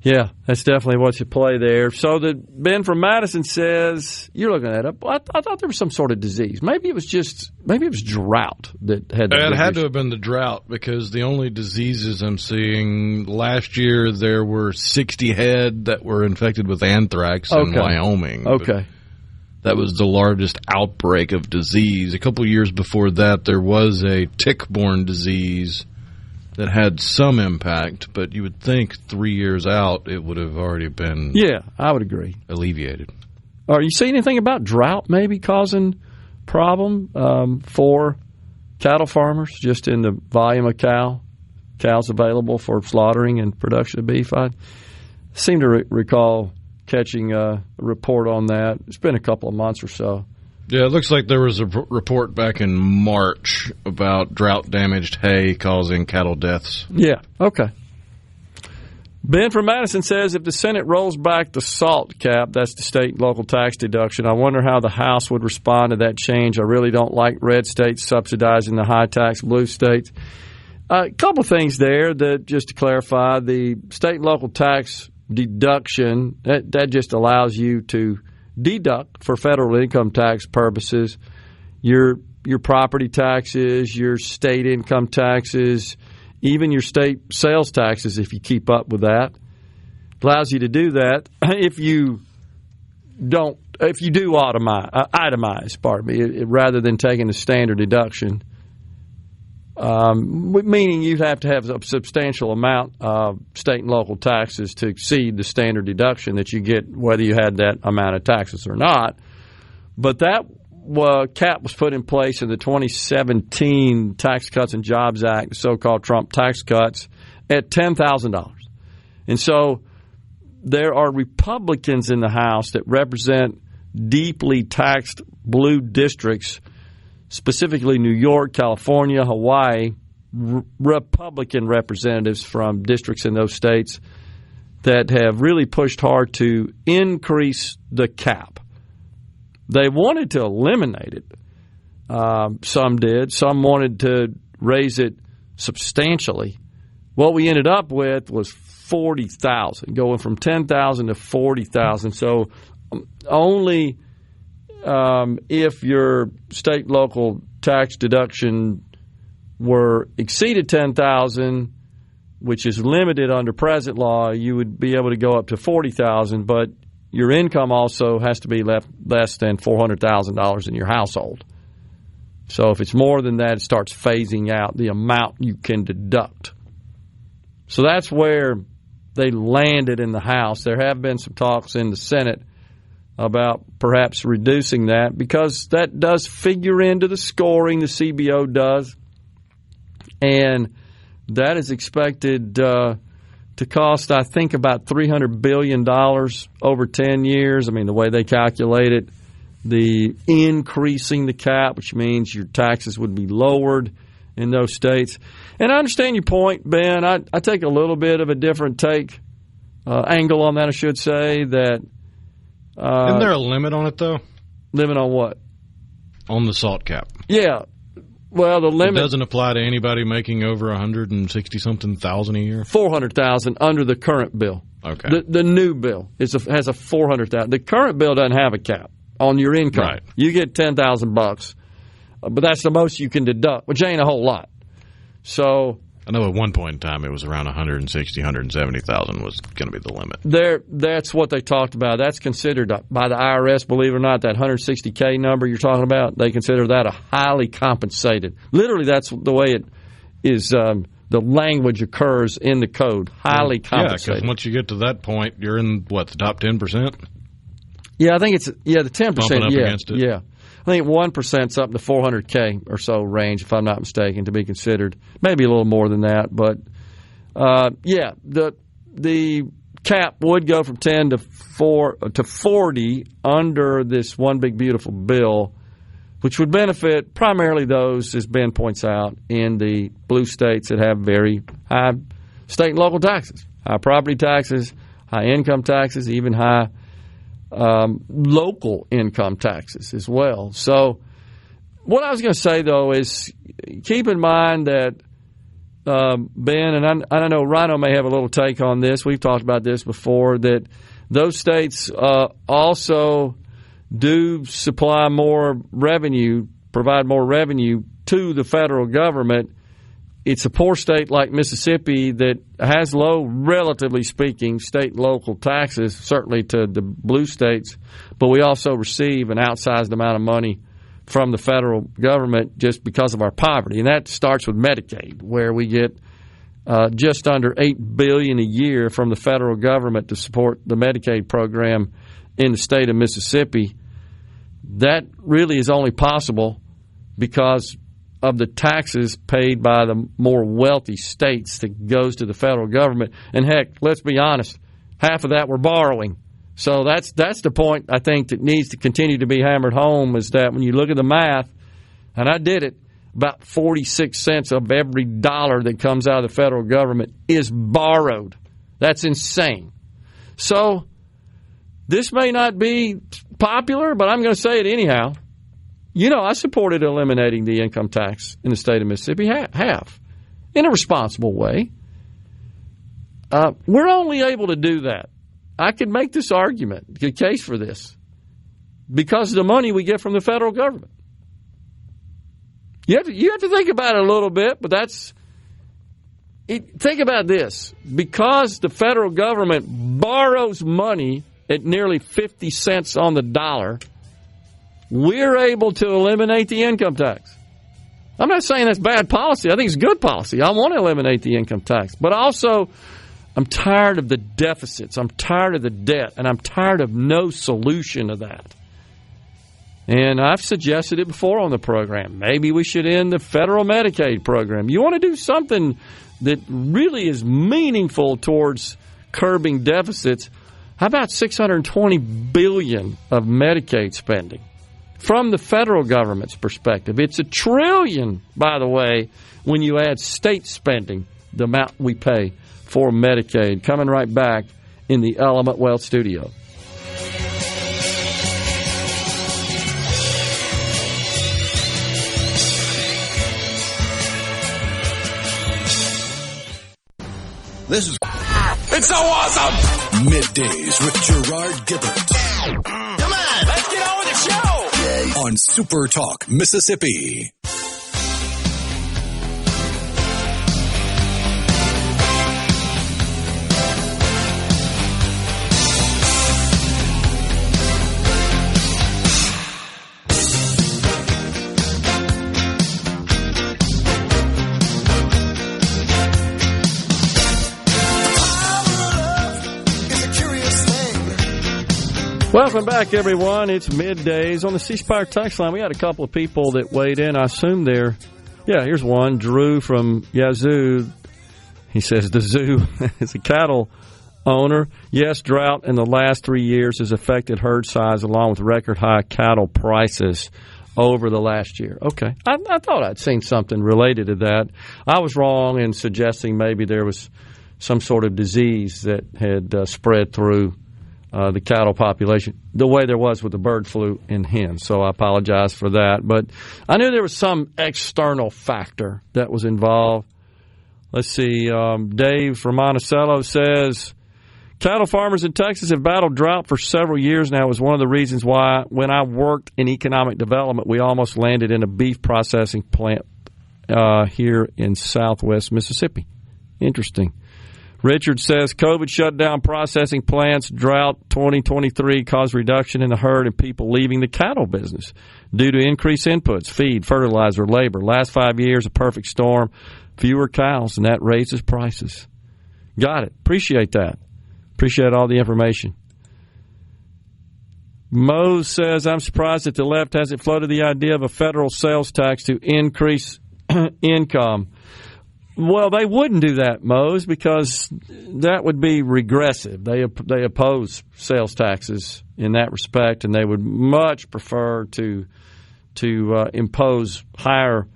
yeah, that's definitely what's at play there. So Ben from Madison says, you're looking that up. I thought there was some sort of disease. Maybe it was drought that had that. It had to have been the drought, because the only diseases I'm seeing, last year there were 60 head that were infected with anthrax in Wyoming. Okay. That was the largest outbreak of disease. A couple years before that, there was a tick-borne disease that had some impact, but you would think 3 years out it would have already been I would agree. alleviated. Are you seeing anything about drought maybe causing problem for cattle farmers, just in the volume of cows available for slaughtering and production of beef? I seem to recall catching a report on that. It's been a couple of months or so. Yeah, it looks like there was a report back in March about drought-damaged hay causing cattle deaths. Yeah, okay. Ben from Madison says, if the Senate rolls back the SALT cap, that's the state and local tax deduction, I wonder how the House would respond to that change. I really don't like red states subsidizing the high-tax blue states. A couple things there that, just to clarify, the state and local tax deduction, that just allows you to deduct for federal income tax purposes your property taxes, your state income taxes, even your state sales taxes if you keep up with that. It allows you to do that if you do itemize, rather than taking the standard deduction. Meaning you'd have to have a substantial amount of state and local taxes to exceed the standard deduction that you get whether you had that amount of taxes or not. But that cap was put in place in the 2017 Tax Cuts and Jobs Act, the so-called Trump tax cuts, at $10,000. And so there are Republicans in the House that represent deeply taxed blue districts, specifically New York, California, Hawaii, Republican representatives from districts in those states that have really pushed hard to increase the cap. They wanted to eliminate it. Some did. Some wanted to raise it substantially. What we ended up with was $40,000, going from $10,000 to $40,000. So only if your state and local tax deduction were exceeded $10,000, which is limited under present law, you would be able to go up to $40,000, but your income also has to be less than $400,000 in your household. So if it's more than that, it starts phasing out the amount you can deduct. So that's where they landed in the House. There have been some talks in the Senate about perhaps reducing that, because that does figure into the scoring, the CBO does, and that is expected to cost, I think, about $300 billion over 10 years. I mean, the way they calculate it, the increasing the cap, which means your taxes would be lowered in those states. And I understand your point, Ben. I take a little bit of a different angle on that, I should say. That isn't there a limit on it, though? Limit on what? On the salt cap. Yeah. Well, the limit doesn't apply to anybody making over 160-something thousand a year. 400,000 under the current bill. Okay. The new bill has a 400,000. The current bill doesn't have a cap on your income. Right. You get $10,000, but that's the most you can deduct, which ain't a whole lot. So I know at one point in time it was around 160,000, 170,000 was going to be the limit. That's what they talked about. That's considered by the IRS, believe it or not, that 160K number you're talking about, they consider that a highly compensated. Literally, that's the way it is. The language occurs in the code, highly compensated. Yeah, because once you get to that point, you're in, the top 10%? Yeah, I think it's, the 10%. Bumping up against it. Yeah. I think 1%'s up to $400K or so range, if I'm not mistaken, to be considered. Maybe a little more than that, but the cap would go from 10 to 40 under this one big beautiful bill, which would benefit primarily those, as Ben points out, in the blue states that have very high state and local taxes, high property taxes, high income taxes, even high local income taxes as well. So what I was going to say, though, is keep in mind that, Ben, and I know Rhino may have a little take on this. We've talked about this before, that those states also do supply more revenue, provide more revenue to the federal government. It's a poor state like Mississippi that has low, relatively speaking, state and local taxes, certainly to the blue states, but we also receive an outsized amount of money from the federal government just because of our poverty. And that starts with Medicaid, where we get just under $8 billion a year from the federal government to support the Medicaid program in the state of Mississippi. That really is only possible because of the taxes paid by the more wealthy states that goes to the federal government. And heck, let's be honest, half of that we're borrowing. So that's the point I think that needs to continue to be hammered home, is that when you look at the math, and I did it, about 46 cents of every dollar that comes out of the federal government is borrowed. That's insane. So this may not be popular, but I'm going to say it anyhow. I supported eliminating the income tax in the state of Mississippi, half, in a responsible way. We're only able to do that. I could make this argument, the case for this, because of the money we get from the federal government. You have to think about it a little bit, but think about this. Because the federal government borrows money at nearly 50 cents on the dollar, we're able to eliminate the income tax. I'm not saying that's bad policy. I think it's good policy. I want to eliminate the income tax. But also, I'm tired of the deficits. I'm tired of the debt. And I'm tired of no solution to that. And I've suggested it before on the program. Maybe we should end the federal Medicaid program. You want to do something that really is meaningful towards curbing deficits? How about $620 billion of Medicaid spending? From the federal government's perspective, it's $1 trillion, by the way, when you add state spending, the amount we pay for Medicaid. Coming right back in the Element Wealth studio. It's so awesome! Middays with Gerard Gibert. Come on, let's get on with the show! On SuperTalk, Mississippi. Welcome back, everyone. It's Middays on the C Spire text line. We had a couple of people that weighed in. I assume they're, here's one. Drew from Yazoo. He says the zoo is a cattle owner. Yes, drought in the last 3 years has affected herd size along with record high cattle prices. over the last year. Okay. I thought I'd seen something related to that. I was wrong in suggesting maybe there was some sort of disease that had spread through the cattle population, the way there was with the bird flu in hens. So I apologize for that. But I knew there was some external factor that was involved. Let's see. Dave from Monticello says, cattle farmers in Texas have battled drought for several years now. It was one of the reasons why when I worked in economic development, we almost landed in a beef processing plant here in southwest Mississippi. Interesting. Richard says COVID shut down processing plants. Drought 2023 caused reduction in the herd and people leaving the cattle business due to increased inputs, feed, fertilizer, labor. Last 5 years, a perfect storm. Fewer cows, and that raises prices. Got it. Appreciate that. Appreciate all the information. Mose says, I'm surprised that the left hasn't floated the idea of a federal sales tax to increase income. Well, they wouldn't do that, Mose, because that would be regressive. They oppose sales taxes in that respect, and they would much prefer to impose higher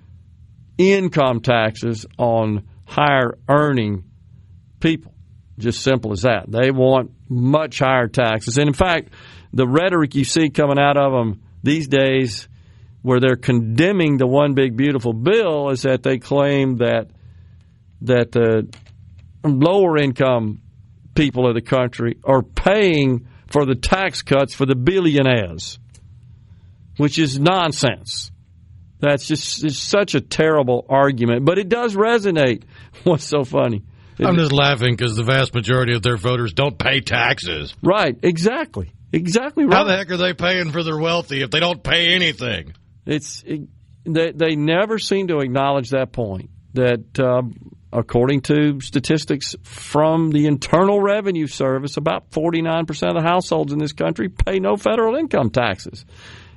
income taxes on higher earning people. Just simple as that. They want much higher taxes. And in fact, the rhetoric you see coming out of them these days where they're condemning the one big beautiful bill is that they claim that the lower income people of the country are paying for the tax cuts for the billionaires, which is nonsense. That's just such a terrible argument, but it does resonate. What's so funny? I'm just laughing because the vast majority of their voters don't pay taxes. Right, exactly right. How the heck are they paying for their wealthy if they don't pay anything? They never seem to acknowledge that point, that according to statistics from the Internal Revenue Service, about 49% of the households in this country pay no federal income taxes.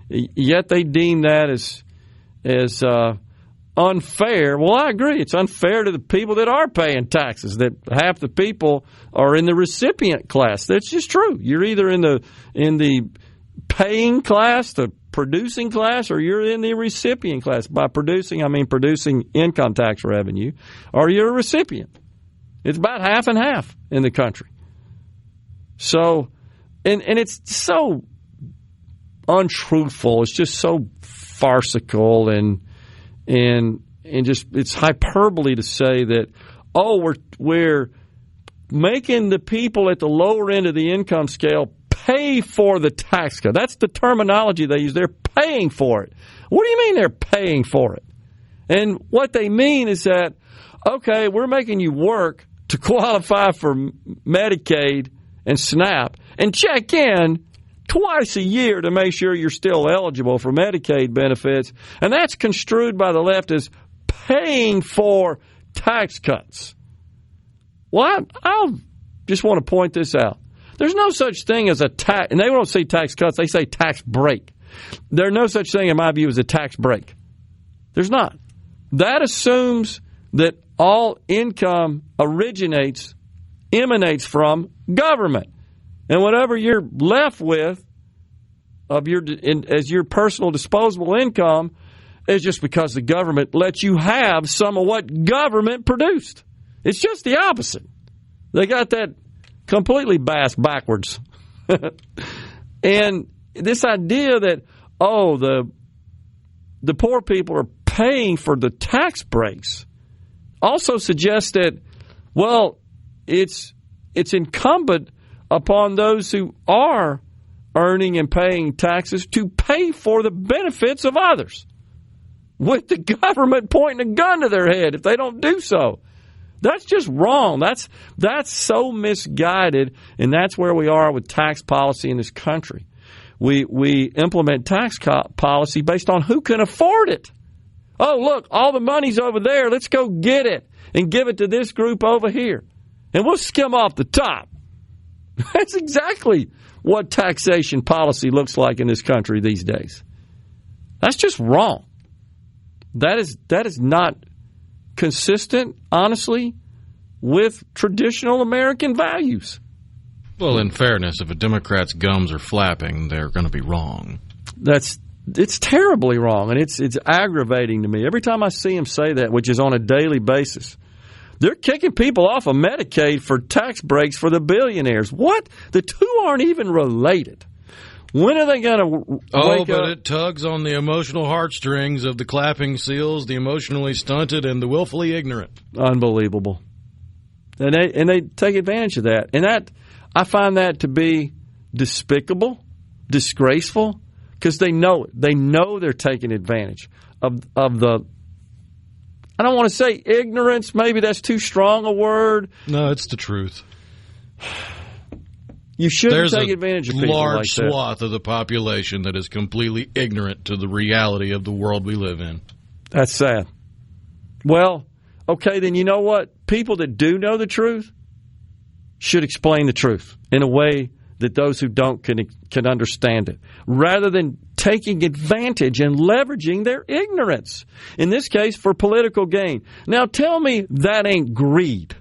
Yet they deem that as unfair. Well, I agree. It's unfair to the people that are paying taxes, that half the people are in the recipient class. That's just true. You're either in the paying class, the producing class, or you're in the recipient class. By producing, I mean producing income tax revenue, or you're a recipient. It's about half and half in the country. So, and it's so untruthful. It's just so farcical and just it's hyperbole to say that, oh, we're making the people at the lower end of the income scale pay for the tax cut. That's the terminology they use. They're paying for it. What do you mean they're paying for it? And what they mean is that, okay, we're making you work to qualify for Medicaid and SNAP and check in twice a year to make sure you're still eligible for Medicaid benefits. And that's construed by the left as paying for tax cuts. Well, I'll just want to point this out. There's no such thing as a tax, and they don't say tax cuts, they say tax break. There's no such thing, in my view, as a tax break. There's not. That assumes that all income emanates from government. And whatever you're left with as your personal disposable income is just because the government lets you have some of what government produced. It's just the opposite. They got that completely backwards. And this idea that, oh, the poor people are paying for the tax breaks also suggests that, well, it's incumbent upon those who are earning and paying taxes to pay for the benefits of others, with the government pointing a gun to their head if they don't do so. That's just wrong. That's so misguided, and that's where we are with tax policy in this country. We implement tax policy based on who can afford it. Oh, look, all the money's over there. Let's go get it and give it to this group over here, and we'll skim off the top. That's exactly what taxation policy looks like in this country these days. That's just wrong. That is not consistent, honestly, with traditional American values. Well, in fairness, if a Democrat's gums are flapping, they're going to be wrong. That's It's terribly wrong, and it's aggravating to me. Every time I see them say that, which is on a daily basis, they're kicking people off of Medicaid for tax breaks for the billionaires. What? The two aren't even related. When are they going to wake up? It tugs on the emotional heartstrings of the clapping seals, the emotionally stunted, and the willfully ignorant. Unbelievable. And they take advantage of that. And that, I find that to be despicable, disgraceful, because they know it. They know they're taking advantage of the, I don't want to say ignorance. Maybe that's too strong a word. No, it's the truth. You shouldn't take advantage of people like that. There's a large swath of the population that is completely ignorant to the reality of the world we live in. That's sad. Well, okay, then you know what? People that do know the truth should explain the truth in a way that those who don't can understand it, rather than taking advantage and leveraging their ignorance, in this case for political gain. Now tell me that ain't greed.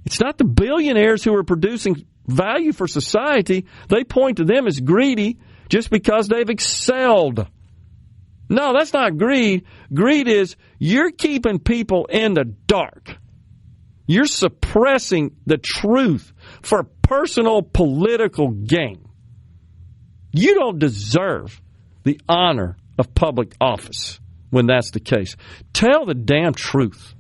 It's not the billionaires who are producing value for society. They point to them as greedy just because they've excelled. No, that's not greed. Greed is you're keeping people in the dark. You're suppressing the truth for personal political gain. You don't deserve the honor of public office when that's the case. Tell the damn truth.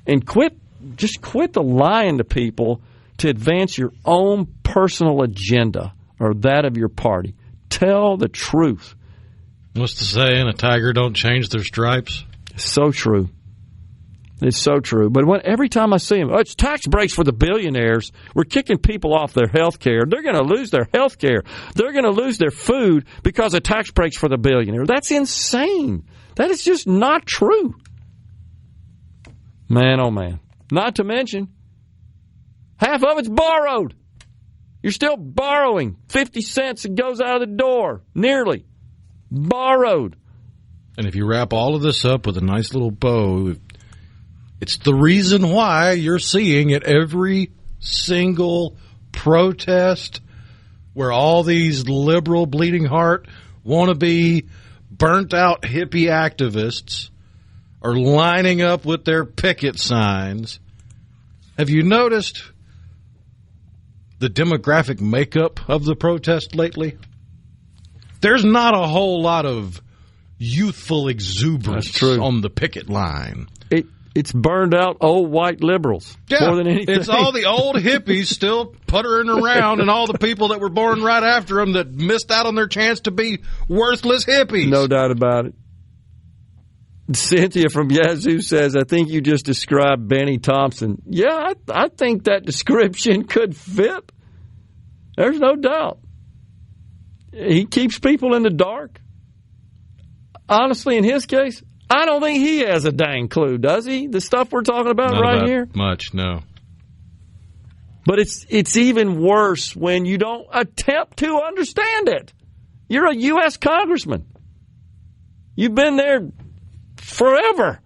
And quit the lying to people to advance your own personal agenda or that of your party. Tell the truth. What's the saying? A tiger don't change their stripes? So true. It's so true. But every time I see them, it's tax breaks for the billionaires. We're kicking people off their health care. They're going to lose their health care. They're going to lose their food because of tax breaks for the billionaire. That's insane. That is just not true. Man, oh man. Not to mention, half of it's borrowed. You're still borrowing. 50 cents it goes out of the door. Nearly. Borrowed. And if you wrap all of this up with a nice little bow, it's the reason why you're seeing at every single protest where all these liberal, bleeding heart, wannabe, burnt-out hippie activists are lining up with their picket signs. Have you noticed the demographic makeup of the protest lately? There's not a whole lot of youthful exuberance on the picket line. It's burned out old white liberals more than anything. It's all the old hippies still puttering around and all the people that were born right after them that missed out on their chance to be worthless hippies. No doubt about it. Cynthia from Yazoo says, I think you just described Benny Thompson. Yeah, I think that description could fit. There's no doubt. He keeps people in the dark. Honestly, in his case, I don't think he has a dang clue, does he? The stuff we're talking about here? Much, no. But it's even worse when you don't attempt to understand it. You're a U.S. congressman. You've been there forever.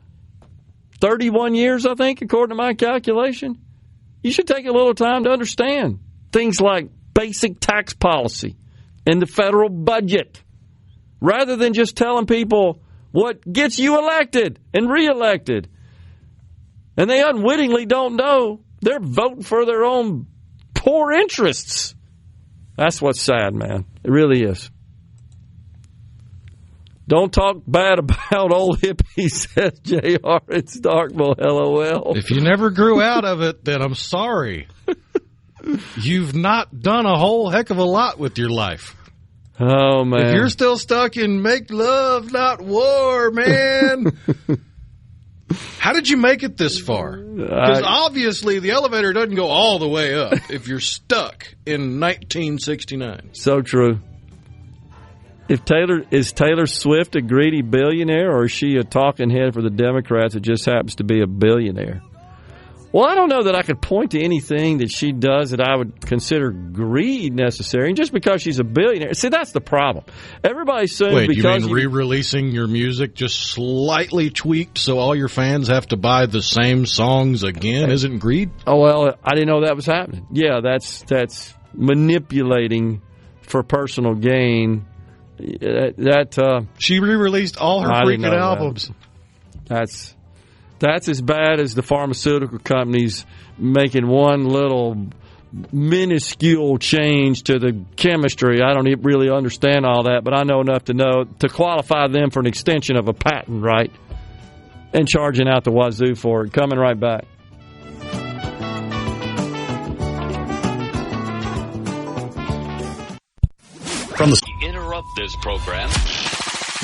31 years, I think, according to my calculation. You should take a little time to understand things like basic tax policy and the federal budget, rather than just telling people what gets you elected and reelected. And they unwittingly don't know they're voting for their own poor interests. That's what's sad, man. It really is. Don't talk bad about old hippies, says JR in Starkville, LOL. If you never grew out of it, then I'm sorry. You've not done a whole heck of a lot with your life. Oh, man. If you're still stuck in make love, not war, man. How did you make it this far? Because obviously the elevator doesn't go all the way up if you're stuck in 1969. So true. Is Taylor Swift a greedy billionaire, or is she a talking head for the Democrats that just happens to be a billionaire? Well, I don't know that I could point to anything that she does that I would consider greed necessary. And just because she's a billionaire, see, that's the problem. Everybody assumes because you mean re-releasing your music just slightly tweaked so all your fans have to buy the same songs again isn't greed? Oh, well, I didn't know that was happening. Yeah, that's manipulating for personal gain She re-released all her freaking albums. That's as bad as the pharmaceutical companies making one little minuscule change to the chemistry. I don't really understand all that, but I know enough to know to qualify them for an extension of a patent, right? And charging out the wazoo for it. Coming right back. From the interrupt this program.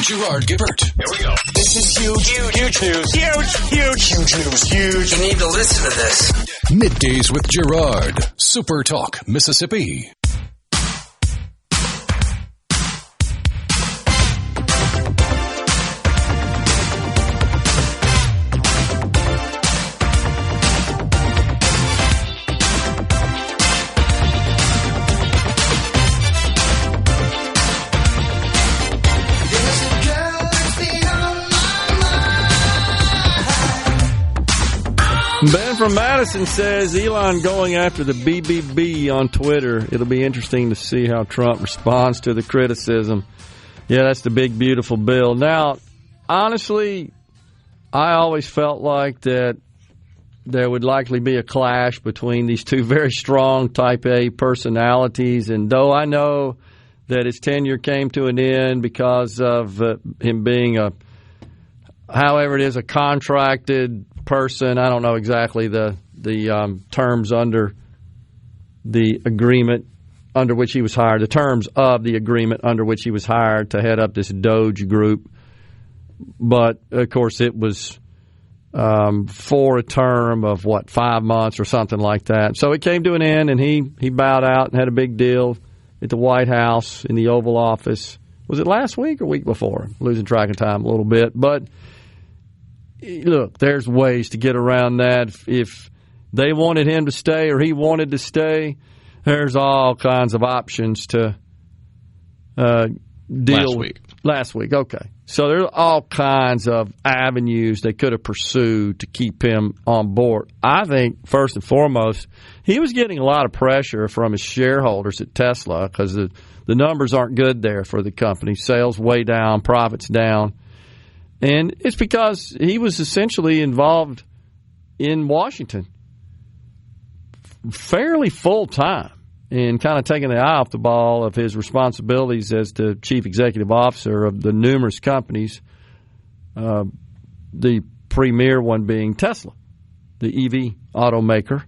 Gerard Gibert. Here we go. This is huge news. Huge news. You need to listen to this. Middays with Gerard. SuperTalk, Mississippi. Ben from Madison says Elon going after the BBB on Twitter. It'll be interesting to see how Trump responds to the criticism. Yeah, that's the big, beautiful bill. Now, honestly, I always felt like that there would likely be a clash between these two very strong Type A personalities. And though I know that his tenure came to an end because of him being a contracted person. I don't know exactly the terms under the agreement under which he was hired, the terms of the agreement under which he was hired to head up this Doge group. But, of course, it was for a term of, 5 months or something like that. So it came to an end, and he bowed out and had a big deal at the White House in the Oval Office. Was it last week or week before? I'm losing track of time a little bit. But look, there's ways to get around that. If they wanted him to stay or he wanted to stay, there's all kinds of options to deal with. Last week, okay. So there's all kinds of avenues they could have pursued to keep him on board. I think, first and foremost, he was getting a lot of pressure from his shareholders at Tesla because the numbers aren't good there for the company. Sales way down, profits down. And it's because he was essentially involved in Washington fairly full time and kind of taking the eye off the ball of his responsibilities as the chief executive officer of the numerous companies, the premier one being Tesla, the EV automaker.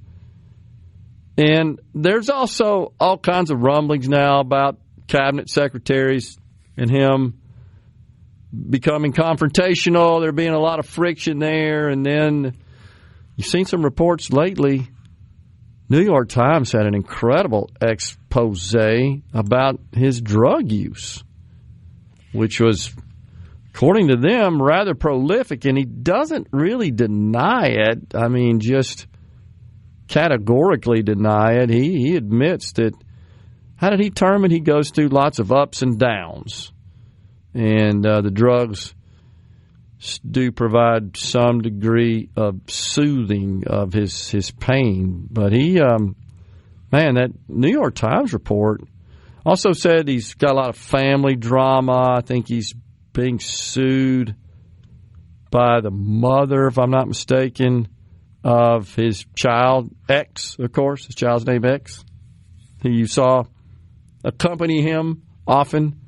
And there's also all kinds of rumblings now about cabinet secretaries and him becoming confrontational. There being a lot of friction there. And then you've seen some reports lately. New York Times had an incredible expose about his drug use, which was, according to them, rather prolific. And he doesn't really deny it. I mean, just categorically deny it. He admits that, how did he term it? He goes through lots of ups and downs. And the drugs do provide some degree of soothing of his pain. But that New York Times report also said he's got a lot of family drama. I think he's being sued by the mother, if I'm not mistaken, of his child, X, of course. His child's name X, who you saw accompany him often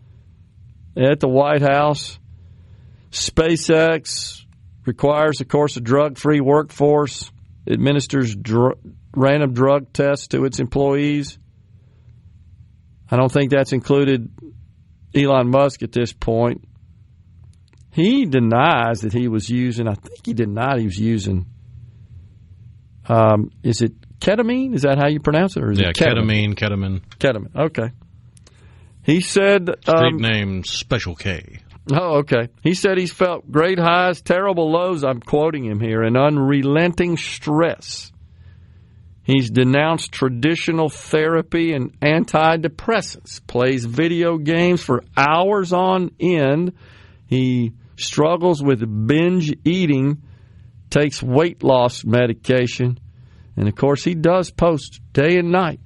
at the White House. SpaceX requires, of course, a drug-free workforce, administers random drug tests to its employees. I don't think that's included Elon Musk at this point. He denies that he was using, is it ketamine? Is that how you pronounce it? Or is it ketamine. Ketamine, okay. He said... Street name Special K. Oh, okay. He said he's felt great highs, terrible lows, I'm quoting him here, and unrelenting stress. He's denounced traditional therapy and antidepressants, plays video games for hours on end. He struggles with binge eating, takes weight loss medication, and, of course, he does post day and night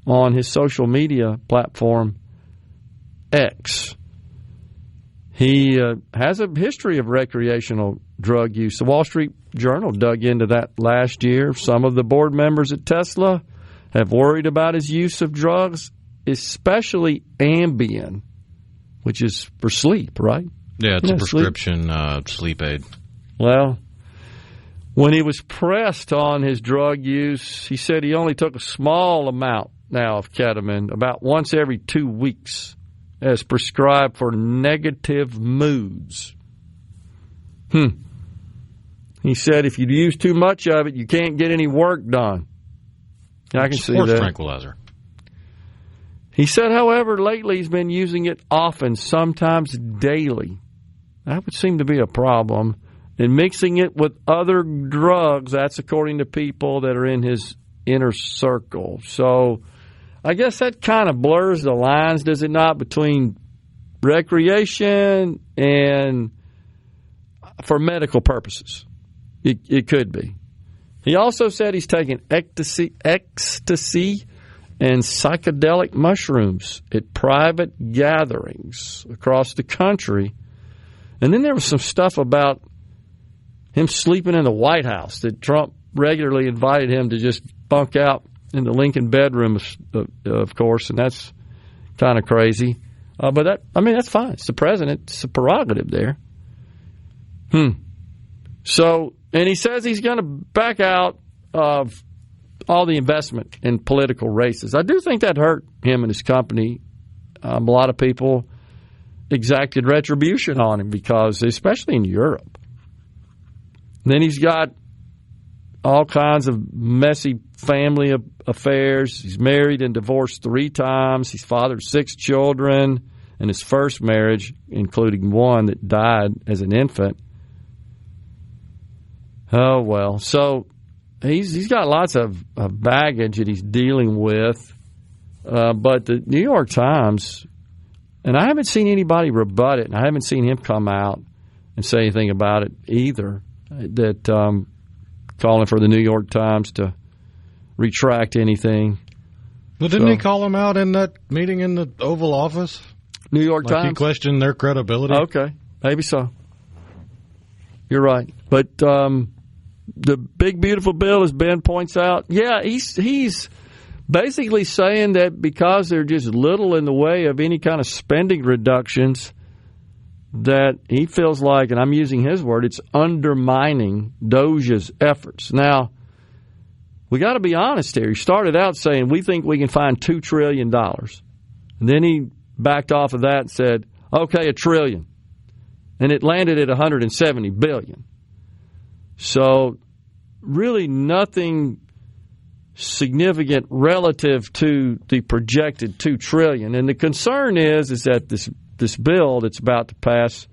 on his social media platform, X. He has a history of recreational drug use. The Wall Street Journal dug into that last year. Some of the board members at Tesla have worried about his use of drugs, especially Ambien, which is for sleep, right? Yeah, it's a prescription sleep aid. Well, when he was pressed on his drug use, he said he only took a small amount now of ketamine, about once every 2 weeks, as prescribed for negative moods. He said if you use too much of it, you can't get any work done. I can see that. Tranquilizer. He said, however, lately he's been using it often, sometimes daily. That would seem to be a problem. And mixing it with other drugs, that's according to people that are in his inner circle. So I guess that kind of blurs the lines, does it not, between recreation and for medical purposes. It could be. He also said he's taking ecstasy and psychedelic mushrooms at private gatherings across the country. And then there was some stuff about him sleeping in the White House, that Trump regularly invited him to just bunk out in the Lincoln bedroom, of course, and that's kind of crazy. But that's fine. It's the president. It's a prerogative there. So, and he says he's going to back out of all the investment in political races. I do think that hurt him and his company. A lot of people exacted retribution on him because, especially in Europe. Then he's got all kinds of messy family affairs. He's married and divorced 3 times. He's fathered 6 children in his first marriage, including one that died as an infant. Oh, well. So he's got lots of baggage that he's dealing with. But the New York Times, and I haven't seen anybody rebut it, and I haven't seen him come out and say anything about it either, that calling for the New York Times to retract anything. Well, didn't he call him out in that meeting in the Oval Office? New York Times? He questioned their credibility? Okay, maybe so. You're right. But the big, beautiful bill, as Ben points out, he's basically saying that because they're just little in the way of any kind of spending reductions, that he feels like, and I'm using his word, it's undermining DOJ's efforts. Now, we got to be honest here. He started out saying, we think we can find $2 trillion. And then he backed off of that and said, okay, $1 trillion. And it landed at $170 billion. So really nothing significant relative to the projected $2 trillion. And the concern is that this bill that's about to pass,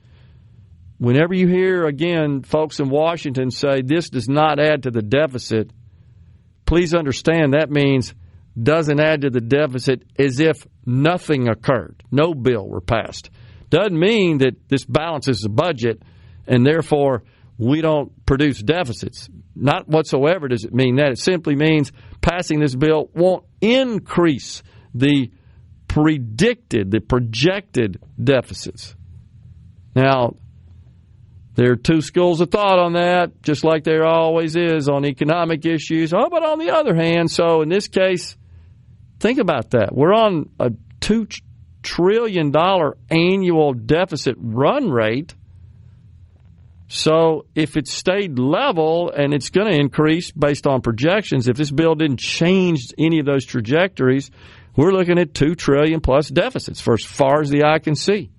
whenever you hear, again, folks in Washington say this does not add to the deficit, please understand that means doesn't add to the deficit as if nothing occurred, no bill were passed. Doesn't mean that this balances the budget and therefore we don't produce deficits. Not whatsoever does it mean that. It simply means passing this bill won't increase the projected deficits. Now, there are 2 schools of thought on that, just like there always is on economic issues. Oh, but on the other hand, so in this case, think about that. We're on a $2 trillion annual deficit run rate. So if it stayed level, and it's going to increase based on projections, if this bill didn't change any of those trajectories, we're looking at $2 trillion plus deficits for as far as the eye can see.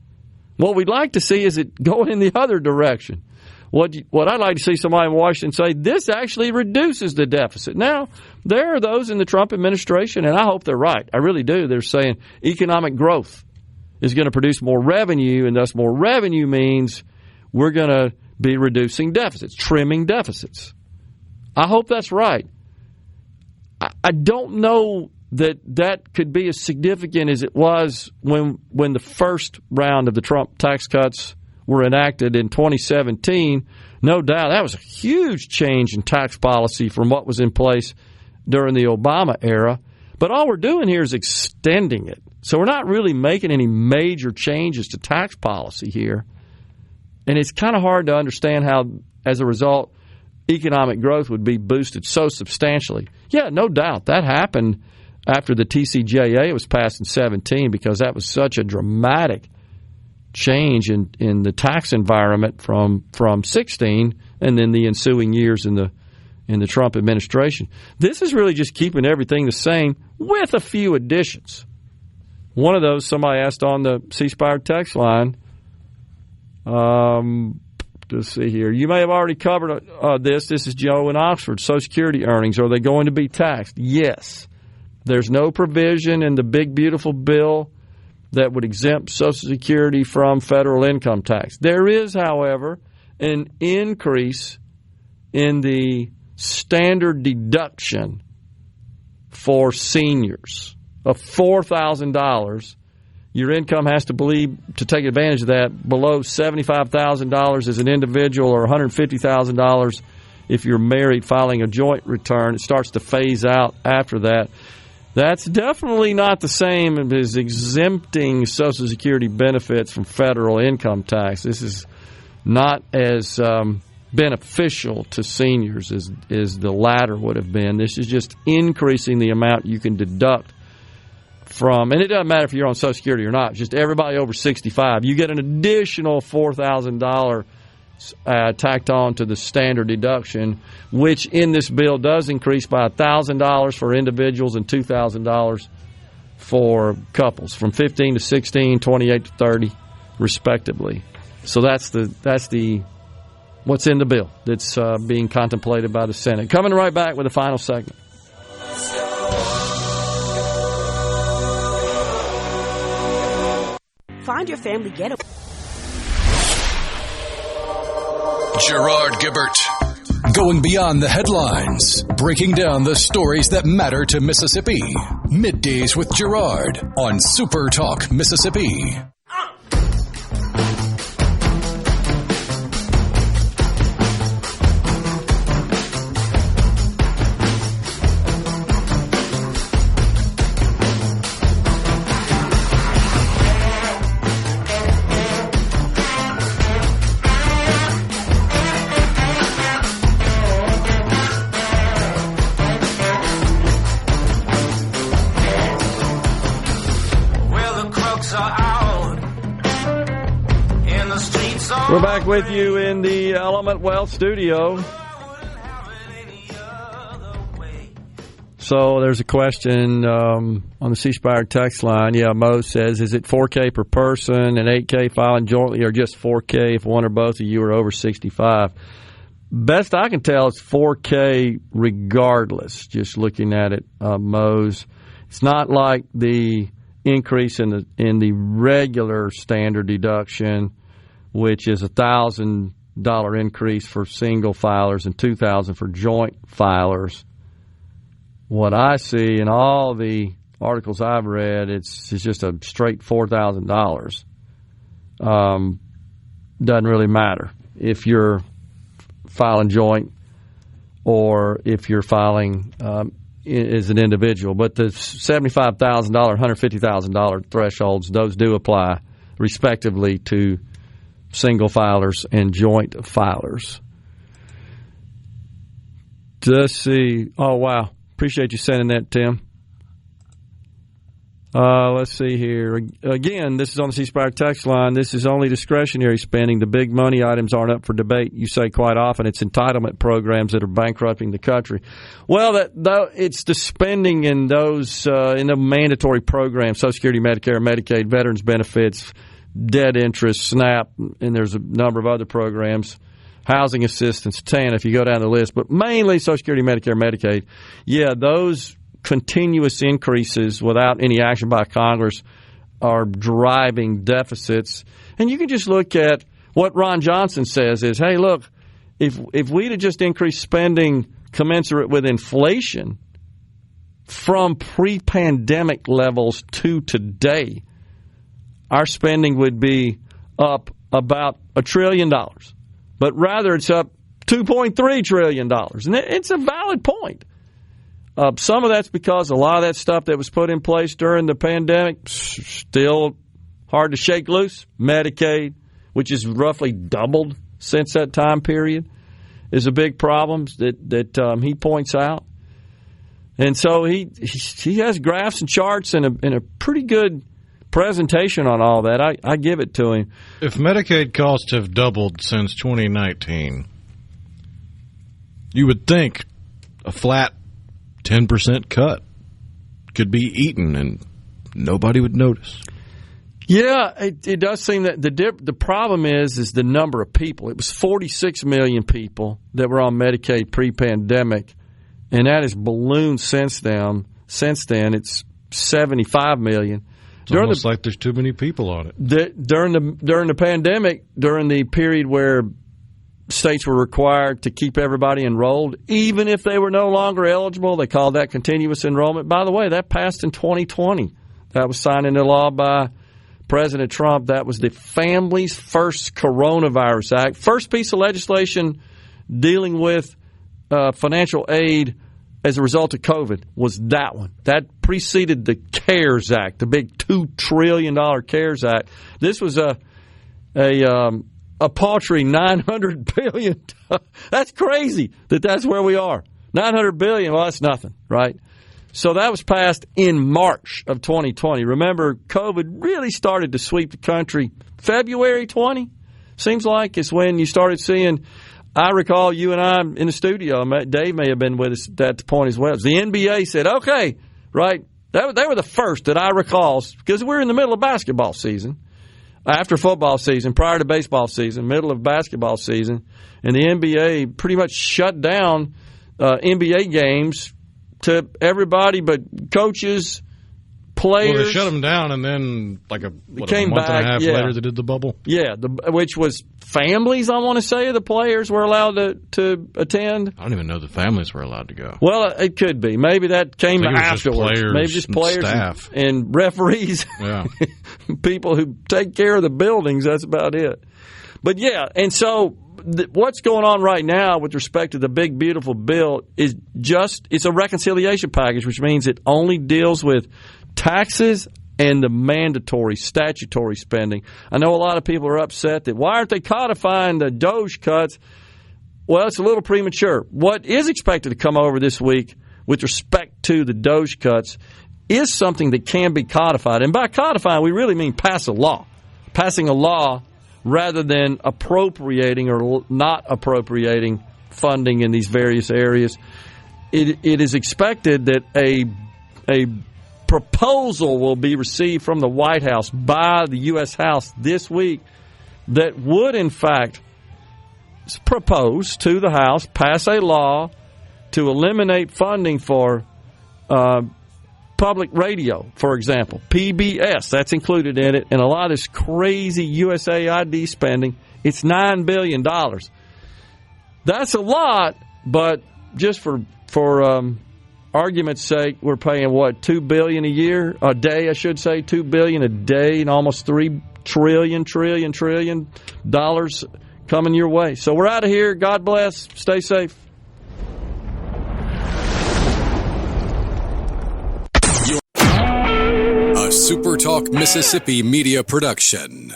What we'd like to see is it going in the other direction. What I'd like to see somebody in Washington say, this actually reduces the deficit. Now, there are those in the Trump administration, and I hope they're right. I really do. They're saying economic growth is going to produce more revenue, and thus more revenue means we're going to be reducing deficits, trimming deficits. I hope that's right. I don't know that could be as significant as it was when the first round of the Trump tax cuts were enacted in 2017. No doubt that was a huge change in tax policy from what was in place during the Obama era. But all we're doing here is extending it. So we're not really making any major changes to tax policy here. And it's kind of hard to understand how, as a result, economic growth would be boosted so substantially. Yeah, no doubt. That happened after the TCJA was passed in 2017 because that was such a dramatic change in the tax environment from 2016 and then the ensuing years in the Trump administration. This is really just keeping everything the same with a few additions. One of those, somebody asked on the C Spire text line, let's see here. You may have already covered this. This is Joe in Oxford. Social Security earnings, are they going to be taxed? Yes. There's no provision in the big, beautiful bill that would exempt Social Security from federal income tax. There is, however, an increase in the standard deduction for seniors of $4,000. Your income has to to take advantage of that below $75,000 as an individual or $150,000 if you're married filing a joint return. It starts to phase out after that. That's definitely not the same as exempting Social Security benefits from federal income tax. This is not as beneficial to seniors as the latter would have been. This is just increasing the amount you can deduct from, and it doesn't matter if you're on Social Security or not, just everybody over 65. You get an additional $4,000 tacked on to the standard deduction, which in this bill does increase by $1,000 for individuals and $2,000 for couples, from 15 to 16, 28 to 30, respectively. So that's the what's in the bill that's being contemplated by the Senate. Coming right back with the final segment. Find your family getaway. Gerard Gibert. Going beyond the headlines. Breaking down the stories that matter to Mississippi. Middays with Gerard on SuperTalk Mississippi. We're back with you in the Element Wealth studio. So there's a question on the C Spire text line. Yeah, Mo says, is it 4K per person and 8K filing jointly, or just 4K if one or both of you are over 65? Best I can tell, it's 4K regardless, just looking at it, Mo's. It's not like the increase in the regular standard deduction, which is $1,000 increase for single filers and $2,000 for joint filers. What I see in all the articles I've read, it's just a straight $4,000. Doesn't really matter if you're filing joint or if you're filing as an individual. But the $75,000, $150,000 thresholds, those do apply respectively to single filers and joint filers. Let's see. Oh, wow. Appreciate you sending that, Tim. Let's see here. Again, this is on the C Spire text line. This is only discretionary spending. The big money items aren't up for debate. You say quite often it's entitlement programs that are bankrupting the country. Well, it's the spending in those in the mandatory programs: Social Security, Medicare, Medicaid, veterans benefits, debt interest, SNAP, and there's a number of other programs, housing assistance, TANF, if you go down the list, but mainly Social Security, Medicare, Medicaid. Yeah, those continuous increases without any action by Congress are driving deficits. And you can just look at what Ron Johnson says is, hey, look, if we'd have just increased spending commensurate with inflation from pre-pandemic levels to today, our spending would be up about $1 trillion. But rather it's up $2.3 trillion. And it's a valid point. Some of that's because a lot of that stuff that was put in place during the pandemic still hard to shake loose. Medicaid, which has roughly doubled since that time period, is a big problem that he points out. And so he has graphs and charts and a pretty good presentation on all that. I give it to him. If Medicaid costs have doubled since 2019, you would think a flat 10% cut could be eaten and nobody would notice. Yeah, it does seem that the problem is the number of people. It was 46 million people that were on Medicaid pre-pandemic, and that has ballooned since then. It's 75 million. It's almost like there's too many people on it. During the pandemic, during the period where states were required to keep everybody enrolled, even if they were no longer eligible, they called that continuous enrollment. By the way, that passed in 2020. That was signed into law by President Trump. That was the Families First Coronavirus Act. First piece of legislation dealing with financial aid as a result of COVID was that one. That preceded the CARES Act, the big $2 trillion CARES Act. This was a paltry $900 billion. That's crazy that's where we are. $900 billion, well, that's nothing, right? So that was passed in March of 2020. Remember, COVID really started to sweep the country February 20. Seems like it's when you started seeing. I recall you and I in the studio. Dave may have been with us at that point as well. The NBA said, okay, right? They were the first that I recall, because we're in the middle of basketball season, after football season, prior to baseball season, middle of basketball season, and the NBA pretty much shut down NBA games to everybody but coaches, players. Well, they shut them down, and then a month and a half later they did the bubble. Yeah, which was families, I want to say, the players were allowed to attend. I don't even know the families were allowed to go. Well, it could be. Maybe that came afterwards. Maybe just players staff. And referees, yeah. people who take care of the buildings, that's about it. But, yeah, and so what's going on right now with respect to the big, beautiful bill is it's a reconciliation package, which means it only deals with taxes and the mandatory statutory spending. I know a lot of people are upset that why aren't they codifying the DOGE cuts? Well, it's a little premature. What is expected to come over this week with respect to the DOGE cuts is something that can be codified. And by codifying, we really mean passing a law rather than appropriating or not appropriating funding in these various areas. It is expected that a proposal will be received from the White House by the U.S. House this week that would, in fact, propose to the House, pass a law to eliminate funding for public radio, for example. PBS, that's included in it, and a lot of this crazy USAID spending. It's $9 billion. That's a lot, but just for argument's sake, we're paying $2 billion a day, I should say, $2 billion a day, and almost $3 trillion coming your way. So we're out of here. God bless. Stay safe. A SuperTalk Mississippi media production.